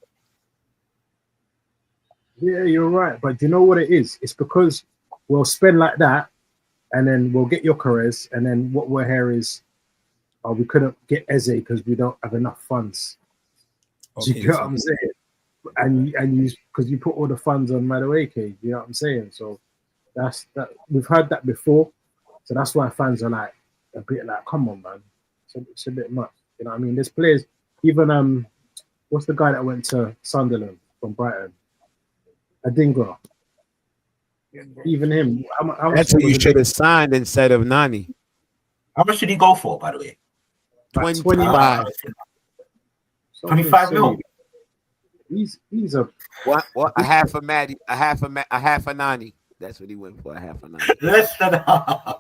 Yeah, you're right. But do you know what it is? It's because we'll spend like that, and then we'll get Gyökeres, and then what we'll hear is, oh, we couldn't get Eze because we don't have enough funds. Do you Okay, get what so I'm saying? And you because you put all the funds on Madueke, you know what I'm saying? So that's that. We've heard that before, so that's why fans are like a bit like, come on, man, it's a bit much. You know what I mean? There's players, even what's the guy that went to Sunderland from Brighton? Adingra. Even him. How much That's who you was it? should have signed instead of Nani. How much did he go for, by the way? Like 25. 25 mil. He's a What? A half a Nani. That's what he went for. A half a Nani. Less than half.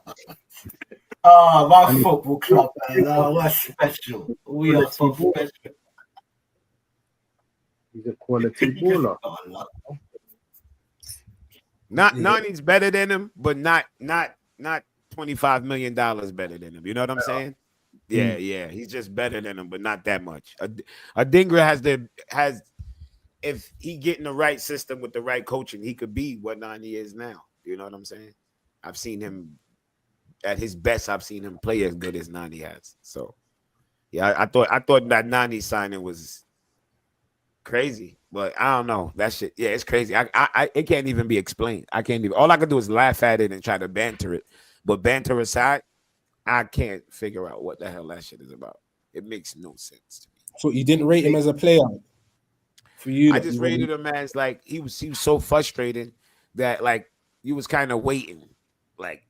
Oh, my football club, man. Oh, we're special. We are so special. he's a quality baller. Nani's better than him, but not $25 million better than him. You know what I'm saying? Yeah. He's just better than him, but not that much. Adingra has if he get in the right system with the right coaching, he could be what Nani is now. You know what I'm saying? I've seen him at his best. I've seen him play as good as Nani has. So yeah, I thought that Nani signing was crazy, but I don't know that shit. Yeah, it's crazy. It can't even be explained. I can't even. All I can do is laugh at it and try to banter it. But banter aside, I can't figure out what the hell that shit is about. It makes no sense to me. So you didn't rate him as a player? For you, I just rated him as like he was so frustrated that like he was kind of waiting. Like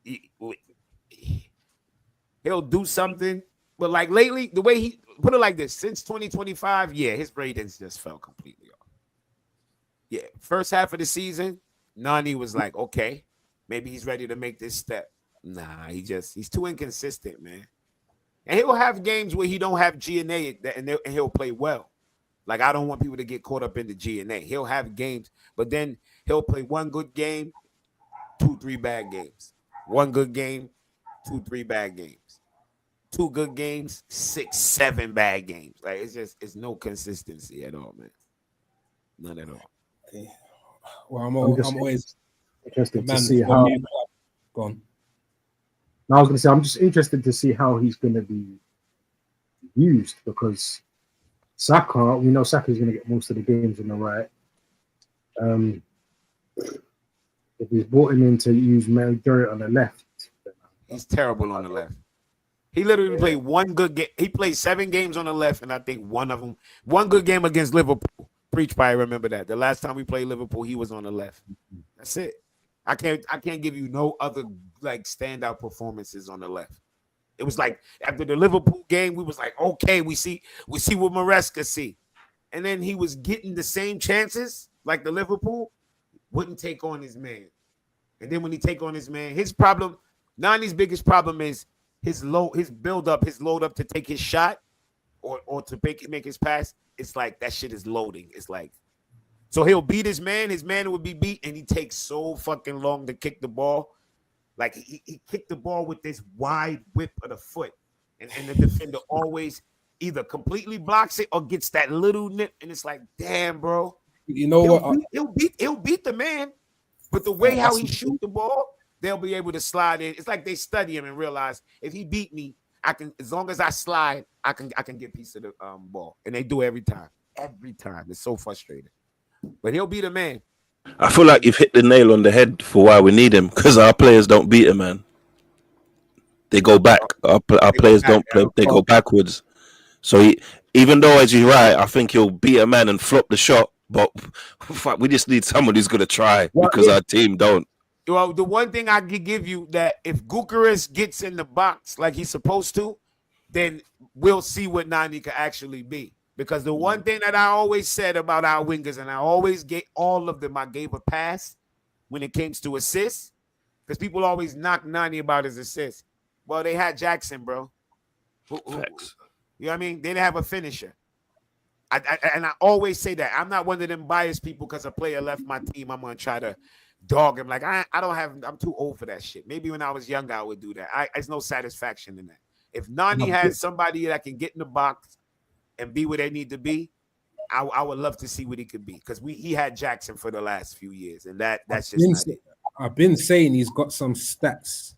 he'll do something, but like lately, the way he put it like this, since 2025, yeah, his ratings just fell completely off. Yeah, first half of the season, Nani was like, okay, maybe he's ready to make this step. Nah, he's too inconsistent, man. And he'll have games where he don't have G&A and he'll play well. Like, I don't want people to get caught up in the G&A. He'll have games, but then he'll play one good game, 2-3 bad games. One good game, 2-3 bad games. 2 good games, 6-7 bad games. Like, it's no consistency at all, man. None at all. Okay. Well, I'm always interested to see how. Go on. I was going to say, I'm just interested to see how he's going to be used because Saka, we know Saka's going to get most of the games on the right. If he's brought him in to use majority on the left, he's terrible on the left. He literally played one good game. He played 7 games on the left, and I think one good game against Liverpool. Preach probably remember that. The last time we played Liverpool, he was on the left. That's it. I can't give you no other like standout performances on the left. It was like after the Liverpool game, we was like, okay, we see what Maresca see. And then he was getting the same chances like the Liverpool, wouldn't take on his man. And then when he take on his man, his problem, Nani's biggest problem is his load up to take his shot or to make his pass. It's like that shit is loading. It's like, so he'll beat his man would be beat, and he takes so fucking long to kick the ball. Like he kicked the ball with this wide whip of the foot, and the defender always either completely blocks it or gets that little nip, and it's like, damn, bro. You know what? He'll beat the man, but the way how he shoot the ball, they'll be able to slide in. It's like they study him and realize if he beat me, I can, as long as I slide, I can get a piece of the ball, and they do it every time. Every time, it's so frustrating. But he'll beat a man. I feel like you've hit the nail on the head for why we need him, because our players don't beat him, man. They go back. Our players don't play. They go backwards. So even though, as you're right, I think he'll beat a man and flop the shot, but we just need someone who's going to try because our team don't. Well, the one thing I could give you that if Gyökeres gets in the box like he's supposed to, then we'll see what Nani can actually be. Because the one thing that I always said about our wingers, and I always gave all of them, I gave a pass when it came to assists, because people always knock Nani about his assists. Well, they had Jackson, bro. Facts. You know what I mean? They didn't have a finisher. And I always say that. I'm not one of them biased people because a player left my team. I'm going to try to dog him. Like, I'm too old for that shit. Maybe when I was younger, I would do that. There's no satisfaction in that. If Nani has somebody that can get in the box and be where they need to be, I would love to see what he could be because he had Jackson for the last few years, and that's I've just been, not it. I've been saying he's got some stats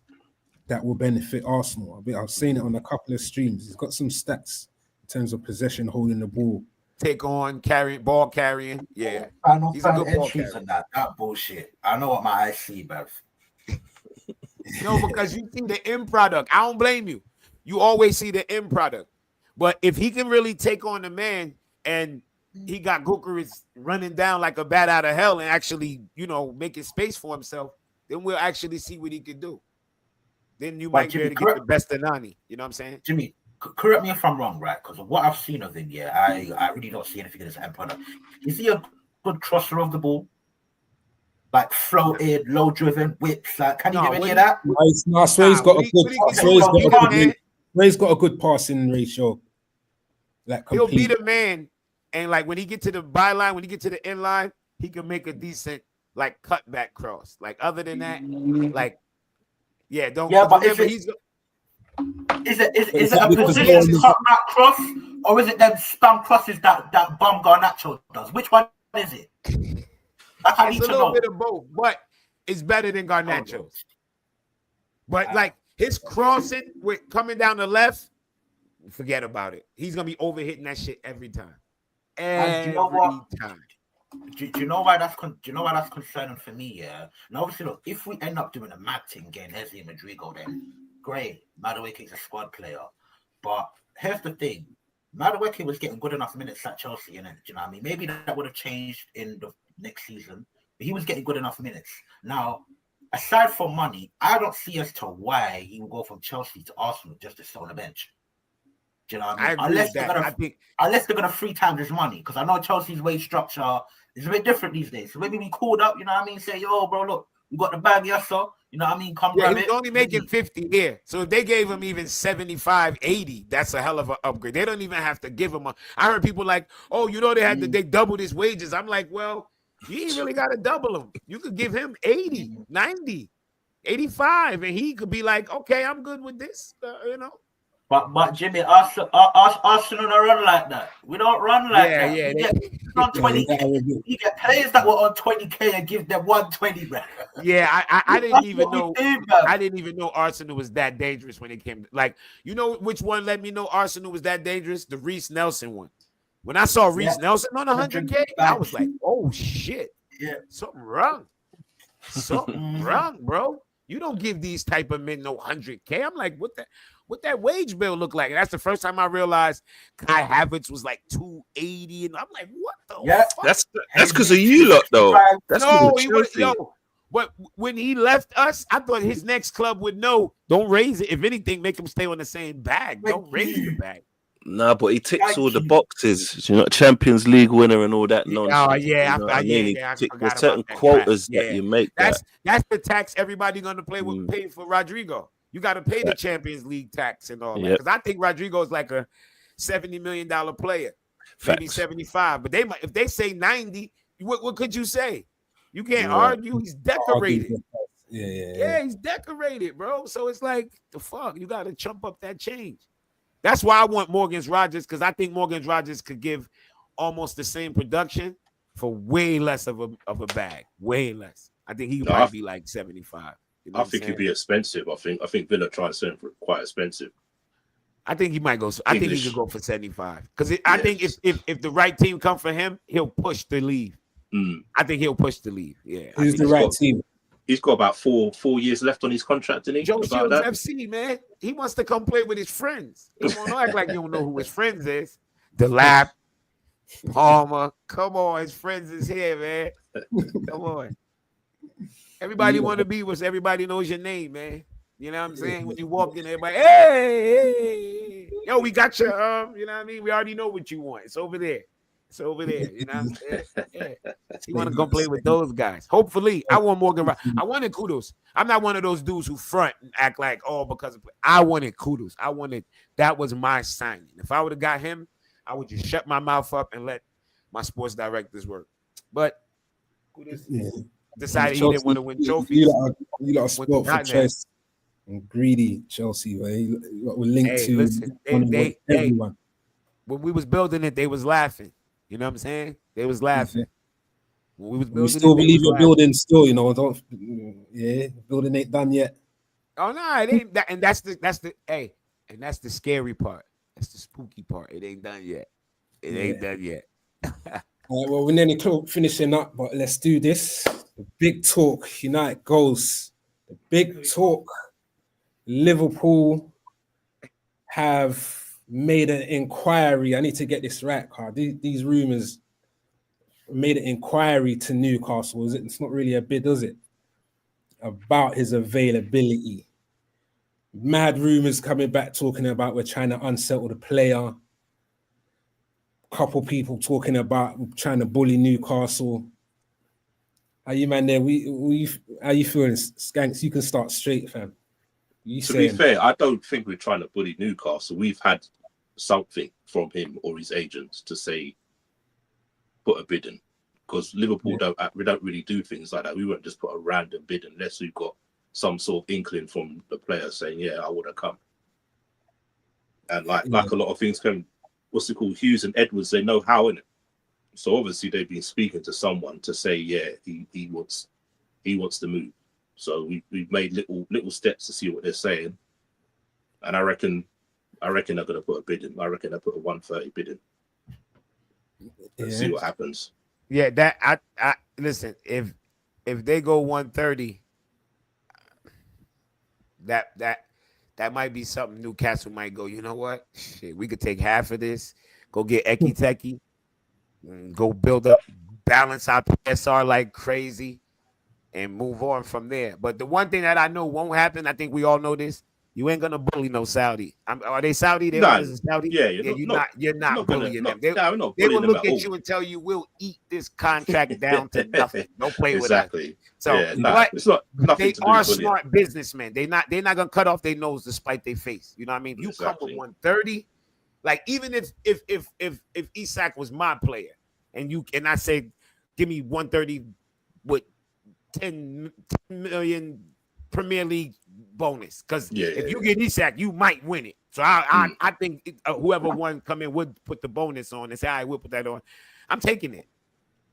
that will benefit Arsenal. I've seen it on a couple of streams. He's got some stats in terms of possession, holding the ball. Take on, ball carrying. Yeah. He's a good ball carrier. That bullshit. I know what my eyes see, bruv. No, because you see the end product. I don't blame you. You always see the end product. But if he can really take on the man and he got Gukaris running down like a bat out of hell and actually, making space for himself, then we'll actually see what he can do. Then you might be able to get the best of Nani. You know what I'm saying? Jimmy, correct me if I'm wrong, right? Because what I've seen of him, yeah, I really don't see anything in his end product. Is he a good crosser of the ball? Like floated, low driven, whips. Like, can you do any of that? I swear he's got a good passing ratio. Like he'll be the man, and like when he get to the byline, when he get to the end line, he can make a decent like cutback cross. Like other than that, like don't. Yeah, but is it a position cutback cross, or is it them spam crosses that bum Garnacho does? Which one is it? It's a little bit of both, but it's better than Garnacho's. But like his crossing with coming down the left, forget about it. He's gonna be overhitting that shit every time. Every time. Do you know why that's concerning for me? Yeah. Now obviously, look, if we end up doing a mad thing, getting Eze and Rodrigo, then great. Madueke is a squad player, but here's the thing: Madueke was getting good enough minutes at Chelsea, and do you know what I mean? Maybe that would have changed in the next season, but he was getting good enough minutes. Now, aside from money, I don't see as to why he will go from Chelsea to Arsenal just to sit on the bench. Do you know what I mean? Unless they're gonna 3 times his money, because I know Chelsea's wage structure is a bit different these days. So maybe we called up, you know what I mean? Say, yo, bro, look, we got the bag, yes, sir. You know what I mean? Come grab it. He's only making 50 here. So if they gave him even 75, 80, that's a hell of an upgrade. They don't even have to give him I heard people like, oh, they doubled his wages. I'm like, well, you ain't really got to double him. You could give him 80, 90, 85, and he could be like, okay, I'm good with this, But Jimmy, Arsenal don't run like that. We don't run like that. Yeah, you get players that were on 20K and give them 120, bro. Yeah, I didn't even know. I didn't even know Arsenal was that dangerous when it came. Like, you know which one let me know Arsenal was that dangerous? The Reece Nelson one. When I saw Reece Nelson on 100K, I was like, oh shit, something wrong. Something wrong, bro. You don't give these type of men no 100K. I'm like, what that wage bill look like? And that's the first time I realized Kai Havertz was like 280, and I'm like, what the fuck? That's because of you lot, though. But when he left us, I thought his next club would know. Don't raise it. If anything, make him stay on the same bag. Don't raise the bag. Nah, but he ticks all the boxes. Champions League winner and all that nonsense. Oh yeah, there's certain quotas that you make. That's the tax everybody gonna pay for Rodrigo. You got to pay the Champions League tax and all that. Because I think Rodrigo is like a $70 million player, maybe 75. But if they say 90, what could you say? You can't argue. He's decorated. Yeah, he's decorated, bro. So it's like, the fuck, you got to chump up that change. That's why I want Morgan Rogers, because I think Morgan Rogers could give almost the same production for way less of a bag. Way less. I think he might be like 75. You know I think he'd be expensive. I think Villa tried to sell him for quite expensive. I think he might go. I think he could go for 75. Because I think if the right team come for him, he'll push to leave. I think he'll push to leave. Yeah. Who's the right team? He's got about four years left on his contract, didn't he? Joe Shields FC, man. He wants to come play with his friends. Come on, don't act like you don't know who his friends is. Delap, Palmer. Come on, his friends is here, man. Come on. Everybody want to be with everybody knows your name, man. You know what I'm saying? When you walk in, everybody, hey, yo, we got your, you know what I mean? We already know what you want. It's over there. It's over there. You know what I'm saying? Yeah. You want to go play with those guys. Hopefully, I want Morgan. I wanted Kudos. I'm not one of those dudes who front and act like, because I wanted Kudos. That was my signing. If I would have got him, I would just shut my mouth up and let my sports directors work. But Kudos decided he didn't want to win trophies. You got a sport for choice and greedy Chelsea. We're linked to everyone. When we was building it, they was laughing. You know what I'm saying? They was laughing. When we was We building still it, they believe was in laughing. building. Still, you know, don't. Yeah, building ain't done yet. Oh no, it ain't that, and that's the hey, and that's the scary part. That's the spooky part. It ain't done yet. It ain't done yet. All right, well, we're nearly finishing up, but let's do this. The big talk. United goals. The big talk. Liverpool have made an inquiry. I need to get this right, Carl. These rumors made an inquiry to Newcastle. Is it? It's not really a bid, is it? About his availability. Mad rumors coming back talking about we're trying to unsettle the player. Couple people talking about trying to bully Newcastle. Are you man there? How you feeling, Skanks? You can start straight, fam. You To be saying? fair, I don't think we're trying to bully Newcastle. We've had something from him or his agents to say put a bid in, because Liverpool don't really do things like that. We won't just put a random bid unless we've got some sort of inkling from the player saying, "Yeah, I want to come." And like a lot of things can, what's it called? Hughes and Edwards, they know how, innit? So obviously they've been speaking to someone to say, yeah, he wants to move. So we've made little steps to see what they're saying, and I reckon they're gonna put a bid in. I reckon they'll put a 130 bid in. Let's see what happens. Yeah, that I listen. If they go 130, that might be something Newcastle might go. You know what? Shit, we could take half of this, go get Eki Teki, go build up, balance out the SR like crazy, and move on from there. But the one thing that I know won't happen, I think we all know this. You ain't gonna bully no Saudi. Are they Saudi? Their owners is Saudi. Yeah, you're not bullying them. We're not They will bullying them look at at all. you and tell you, "We'll eat this contract down to nothing. Don't play with us." Exactly. So, Yeah, but it's not nothing they to do are with bullying. smart businessmen. They're not gonna cut off their nose to spite their face. You know what I mean? If you come with 130, like even if Isak was my player and I say, give me 130 with 10 million Premier League bonus, because if you get Isak, you might win it. So I think whoever won come in would put the bonus on and say, "All right, we'll put that on." I'm taking it.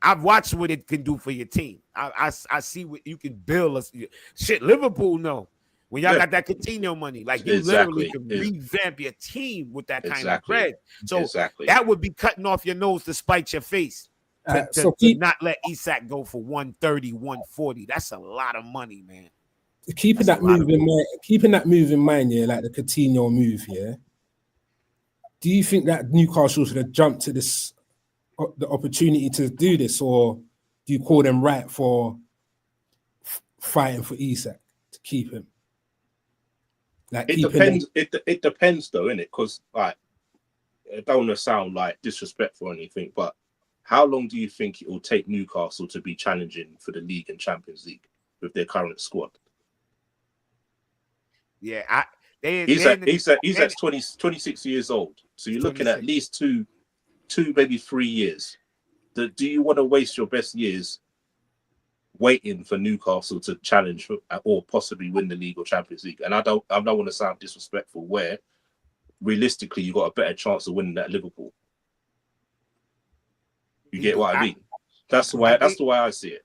I've watched what it can do for your team. I see what you can build. Shit, Liverpool know when y'all got that Coutinho money, like you literally can revamp your team with that kind of bread. So that would be cutting off your nose to spite your face. To not let Isak go for 130, 140. That's a lot of money, man. Keeping that move in mind, yeah, like the Coutinho move, yeah. Do you think that Newcastle should have jumped to this, the opportunity to do this, or do you call them right for fighting for Isak to keep him? Like it depends. It depends though, innit? Because like, I don't want to sound like disrespectful or anything, but how long do you think it will take Newcastle to be challenging for the league and Champions League with their current squad? Yeah, he's at 26 years old. So you're looking at least two, maybe 3 years. Do you want to waste your best years waiting for Newcastle to challenge or possibly win the league or Champions League? And I don't want to sound disrespectful, where realistically you got a better chance of winning that Liverpool. You get what I mean? That's the way I see it.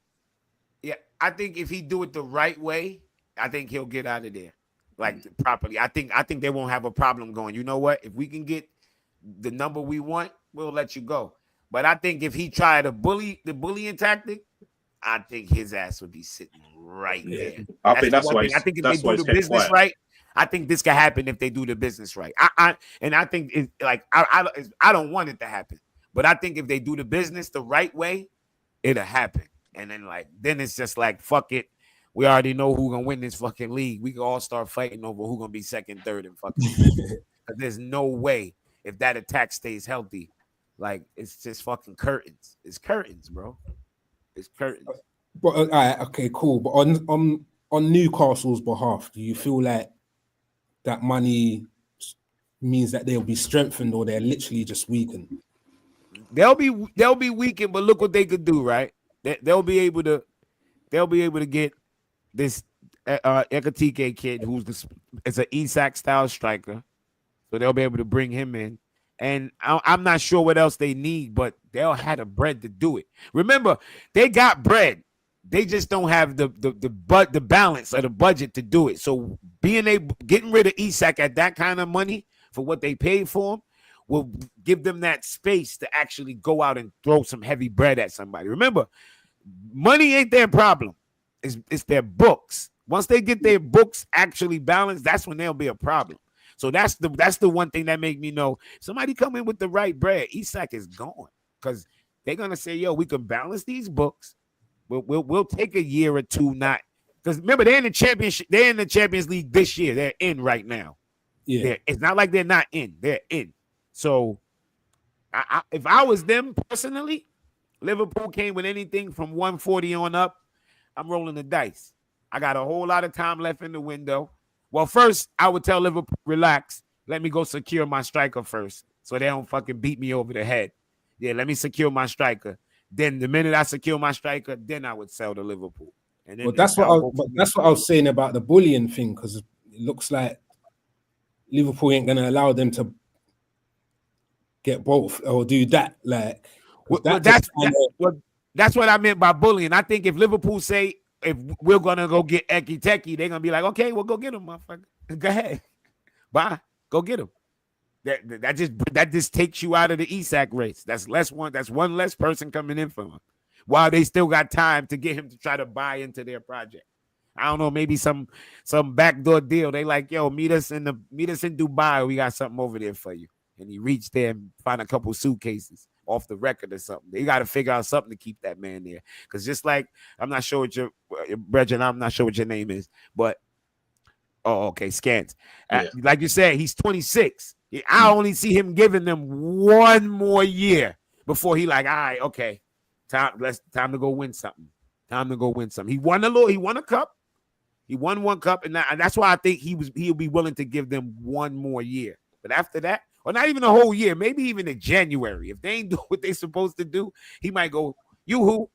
Yeah, I think if he do it the right way, I think he'll get out of there like properly. I think they won't have a problem going, you know what? If we can get the number we want, we'll let you go. But I think if he tried the bullying tactic, I think his ass would be sitting right there. I think that's why. I think if they do the business right, I think this can happen if they do the business right. I think it's like I don't want it to happen, but I think if they do the business the right way, it'll happen. And then it's just like, fuck it. We already know who's gonna win this fucking league. We can all start fighting over who's gonna be second, third, and fucking. Because there's no way if that attack stays healthy. Like, it's just fucking curtains. It's curtains, bro. It's curtains. But all right, okay, cool. But on Newcastle's behalf, do you feel like that money means that they'll be strengthened, or they're literally just weakened? They'll be weakened, but look what they could do, right? They'll be able to get this Ekatike kid who's it's an Isak style striker, so they'll be able to bring him in, And I'm not sure what else they need, but they'll have the bread to do it. Remember, they got bread. They just don't have the balance or the budget to do it. So getting rid of Isak at that kind of money for what they paid for him will give them that space to actually go out and throw some heavy bread at somebody. Remember, money ain't their problem. It's their books. Once they get their books actually balanced, that's when there'll be a problem. So that's the one thing that make me know somebody come in with the right bread. Isak is gone because they're gonna say, "Yo, we can balance these books. We'll take a year or two, not because remember they're in the championship. They're in the Champions League this year. They're in right now. Yeah, it's not like they're not in. They're in. So, if I was them personally, Liverpool came with anything from 140 on up. I'm rolling the dice. I got a whole lot of time left in the window. Well, first, I would tell Liverpool, relax. Let me go secure my striker first so they don't fucking beat me over the head. Yeah, let me secure my striker. Then the minute I secure my striker, then I would sell to Liverpool. And then but that's what I was saying about the bullying thing, because it looks like Liverpool ain't gonna allow them to get both or do that. Like, that's what I meant by bullying. I think if Liverpool say if we're gonna go get Eki Teki, they're gonna be like, okay, well, go get him, motherfucker. Go ahead, bye, go get him. That just takes you out of the Isak race. That's one less person coming in for him, while they still got time to get him to try to buy into their project. I don't know, maybe some backdoor deal. They like, yo, meet us in Dubai. We got something over there for you. And he reached there and find a couple suitcases off the record or something. They got to figure out something to keep that man there. Because just like, I'm not sure what your Brethren, I'm not sure what your name is, but okay, Scans. Like you said, he's 26. I only see him giving them one more year before he like, all right, okay, time to go win something. Time to go win something. He won a cup. He won one cup, and that's why I think he'll be willing to give them one more year. But after that, or not even a whole year, maybe even in January, if they ain't do what they supposed to do, he might go, "You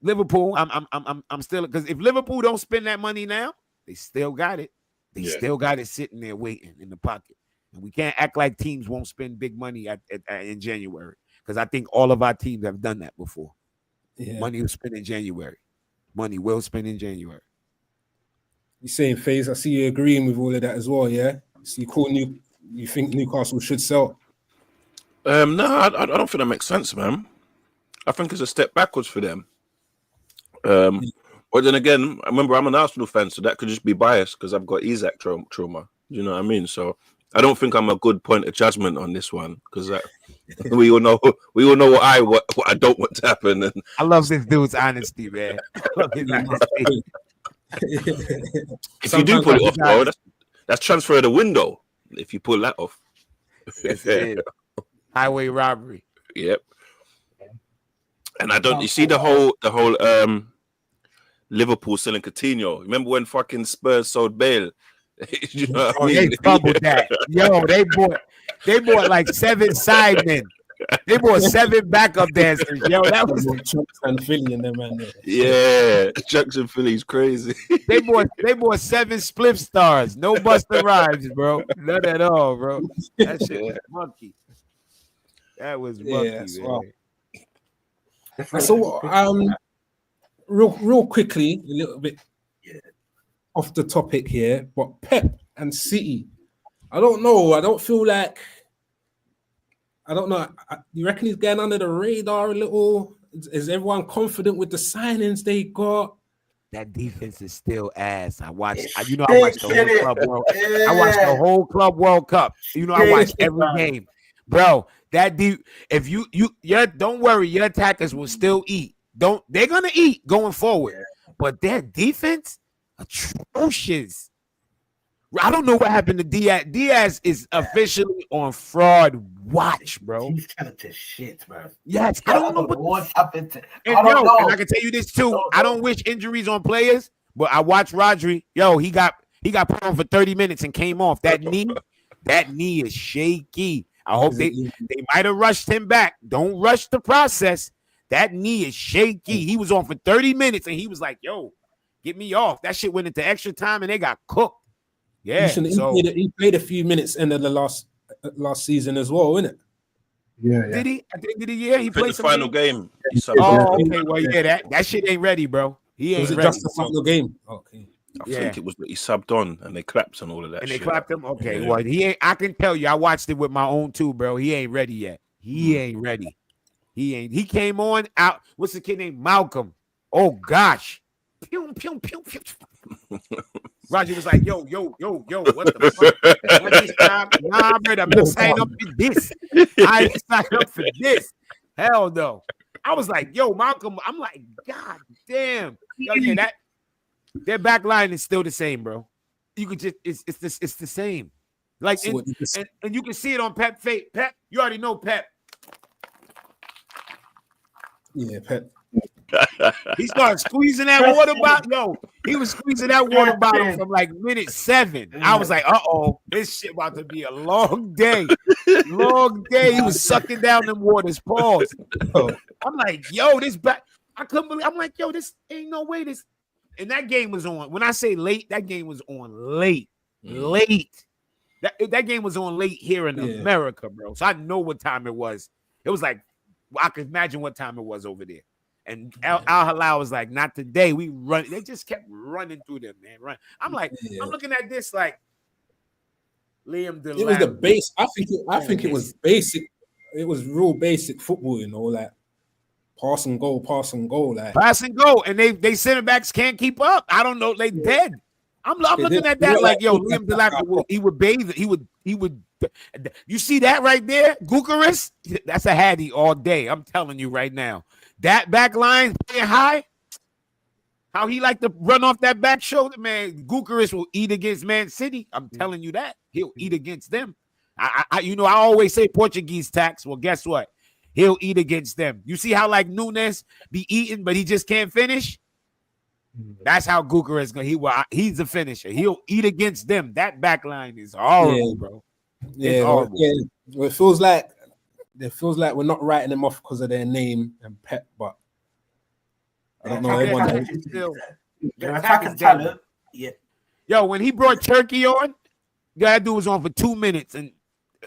Liverpool? I'm still, because if Liverpool don't spend that money now, they still got it. They still got it sitting there waiting in the pocket, and we can't act like teams won't spend big money in January, because I think all of our teams have done that before. Yeah. Money will spend in January. Money will spend in January. You saying, FaZe? I see you agreeing with all of that as well. Yeah. So you think Newcastle should sell? No, I don't think that makes sense, man. I think it's a step backwards for them. But then again, I remember I'm an Arsenal fan, so that could just be biased because I've got Isak trauma. You know what I mean? So I don't think I'm a good point of judgment on this one, because we all know what I don't want to happen. And I love this dude's honesty, man. If you do pull it off, bro, that's transfer the window. If you pull that off, highway robbery. Yep. And I don't. You see the whole Liverpool selling Coutinho. Remember when fucking Spurs sold Bale? You know what I mean? They fumbled that. Yo, they bought like 7 sidemen. They bought 7 backup dancers. Yo, that was Chucks and Philly and them man there. Yeah, Chucks and Philly's crazy. They bought 7 split stars. No Busta Rhymes, bro. None at all, bro. That shit was monkey. That was monkey, man. Well. So real quickly, a little bit off the topic here, but Pep and City, I don't know. I don't feel like, I don't know. You reckon he's getting under the radar a little? Is everyone confident with the signings they got? That defense is still ass. I watched the whole Club World. I watched the whole Club World Cup. You know, I watched every game, bro. That if you don't worry, your attackers will still eat. They're gonna eat going forward, but their defense atrocious. I don't know what happened to Diaz. Diaz is officially on fraud watch, bro. He's telling to shit, bro. Yes, I don't know what happened. And I can tell you this too. I don't wish injuries on players, but I watched Rodri. Yo, he got put on for 30 minutes and came off. That knee is shaky. I hope they might have rushed him back. Don't rush the process. That knee is shaky. He was on for 30 minutes and he was like, yo, get me off. That shit went into extra time and they got cooked. Yeah. He played a few minutes in the last season as well, innit? Yeah, Did he? At the end of the year, he I think played the some final games? game. He subbed Yeah. off. Oh, okay. Well, yeah, that shit ain't ready, bro. He Was ain't it ready. just the So, final game? Okay. I Yeah. think it was that he subbed on and they clapped and all of that and shit. they clapped him. Okay, Yeah. well, he ain't. I can tell you, I watched it with my own too, bro. He ain't ready yet. He ain't ready. He ain't. He came on out. What's the kid named Malcolm? Oh gosh. Pew, pew, pew, pew. Roger was like, yo, what the fuck? What this time? Nah, brother, I'm gonna sign up for this. I ain't sign up for this. Hell no. I was like, yo, Malcolm. I'm like, God damn. Yo, yeah, that their back line is still the same, bro. You could just it's the same. Like So and you can see it on Pep Fate. Pep, you already know Pep. yeah, Pep. He started squeezing that water bottle. Yo, he was squeezing that water bottle from like minute 7. I was like, uh-oh, this shit about to be a long day. Long day. He was sucking down them waters. Pause. I'm like, yo, this back. I couldn't believe. I'm like, yo, this ain't no way this. And that game was on. When I say late, that game was on late. Late. That game was on late here in America, bro. So I know what time it was. It was like, I could imagine what time it was over there. And Al Halal was like, not today. We run. They just kept running through them, man. Run. I'm like, I'm looking at this like Liam DeLamb. It was the base. I think it was basic. It was real basic football, you know, like pass and go, like pass and go. And they center backs can't keep up. I don't know. They dead. I'm looking at that like, yo, Liam DeLamb, he would bathe. He would. You see that right there, Bucharest? That's a Hattie all day. I'm telling you right now. That back line playing high. How he like to run off that back shoulder, man. Bucharest will eat against Man City. I'm telling you that. He'll eat against them. I always say Portuguese tax. Well, guess what? He'll eat against them. You see how like Nunes be eating, but he just can't finish? That's how Bucharest he's a finisher. He'll eat against them. That back line is horrible, bro. Yeah, horrible. Well, it feels like we're not writing them off because of their name and Pep, but I don't know. Everyone their attacking talent. Yeah. Yo, when he brought Turkey on, that dude was on for 2 minutes and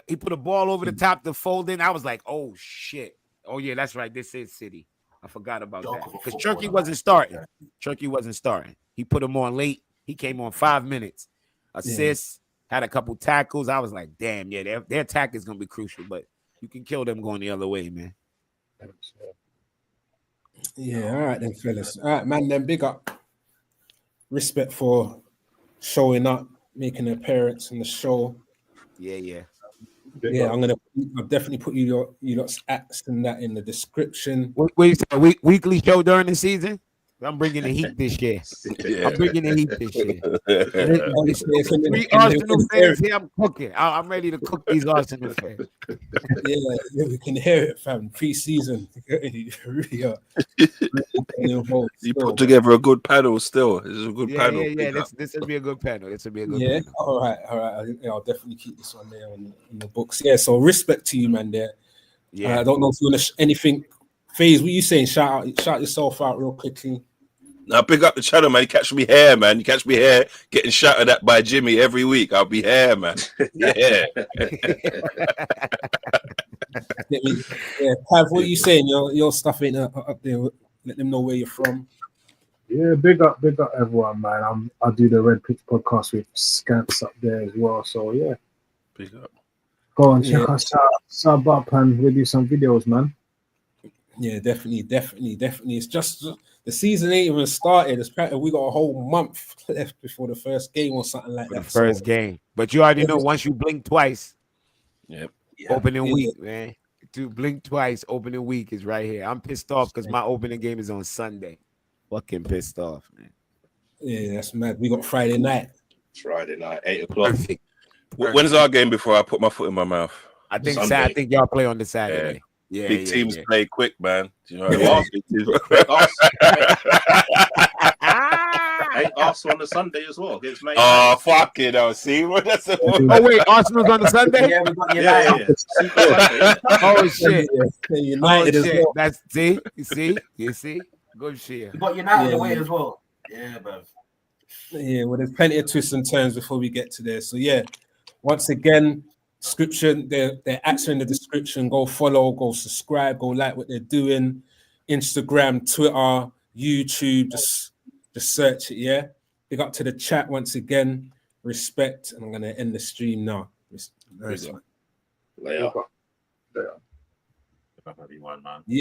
he put a ball over the top to fold in. I was like, oh shit. Oh yeah, that's right. This is City. I forgot about that because Turkey wasn't starting. Turkey wasn't starting. He put him on late. He came on 5 minutes. Assists, had a couple tackles. I was like, damn, yeah, their attack is gonna be crucial, but you can kill them going the other way, man. Yeah, all right then, fellas. All right, man, then big up. Respect for showing up, making an appearance in the show. Yeah. Yeah, I'll definitely put you lot's acts and that in the description. Weekly show during the season. I'm bringing the heat this year. I'm bringing the heat this year. 3 Arsenal fans here. I'm cooking. I'm ready to cook these Arsenal fans. Yeah, we can hear it, fam. Pre-season. Really are. You put together a good panel still. This is a good panel. Yeah. This will be a good panel. Panel. All right. I'll definitely keep this one there in the books. Yeah, so respect to you, man, there. Yeah. I don't know if you want to anything. FaZe, what you saying? Shout yourself out real quickly. Now, big up the channel, man. You catch me here, man. You catch me here getting shouted at by Jimmy every week. I'll be here, man. Yeah. Pav, what are you saying? Your stuff ain't up there. Let them know where you're from. Yeah, big up everyone, man. I do the Red Pitch podcast with Scamps up there as well. So yeah, big up. Go and check us out, sub up, and we'll do some videos, man. Yeah, definitely. It's just the season ain't even started. We got a whole month left before the first game or something like that. The first game, but you already know once you blink twice. Yep. Opening week, man. To blink twice, opening week is right here. I'm pissed off because my opening game is on Sunday. Fucking pissed off, man. Yeah, that's mad. We got Friday night. Friday night, 8 o'clock. Perfect. When's our game before I put my foot in my mouth? I think y'all play on the Saturday. Yeah, big teams play quick, man. Do you know what I mean? Arsenal on the Sunday as well against Man United. Oh, fuck it. Oh, see? Oh, wait, Arsenal's on the Sunday? Yeah, we got United. Oh, shit. United as well. That's, you see? Good shit. We got United away as well. Yeah, bro. Yeah, well, there's plenty of twists and turns before we get to there. So, yeah, once again, Description, their acts are in the description. Go follow, go subscribe, go like what they're doing. Instagram, Twitter, YouTube, just search it, yeah. Big up to the chat once again. Respect, and I'm gonna end the stream now. Nice Big up. one. Later. Everyone, man. Yeah.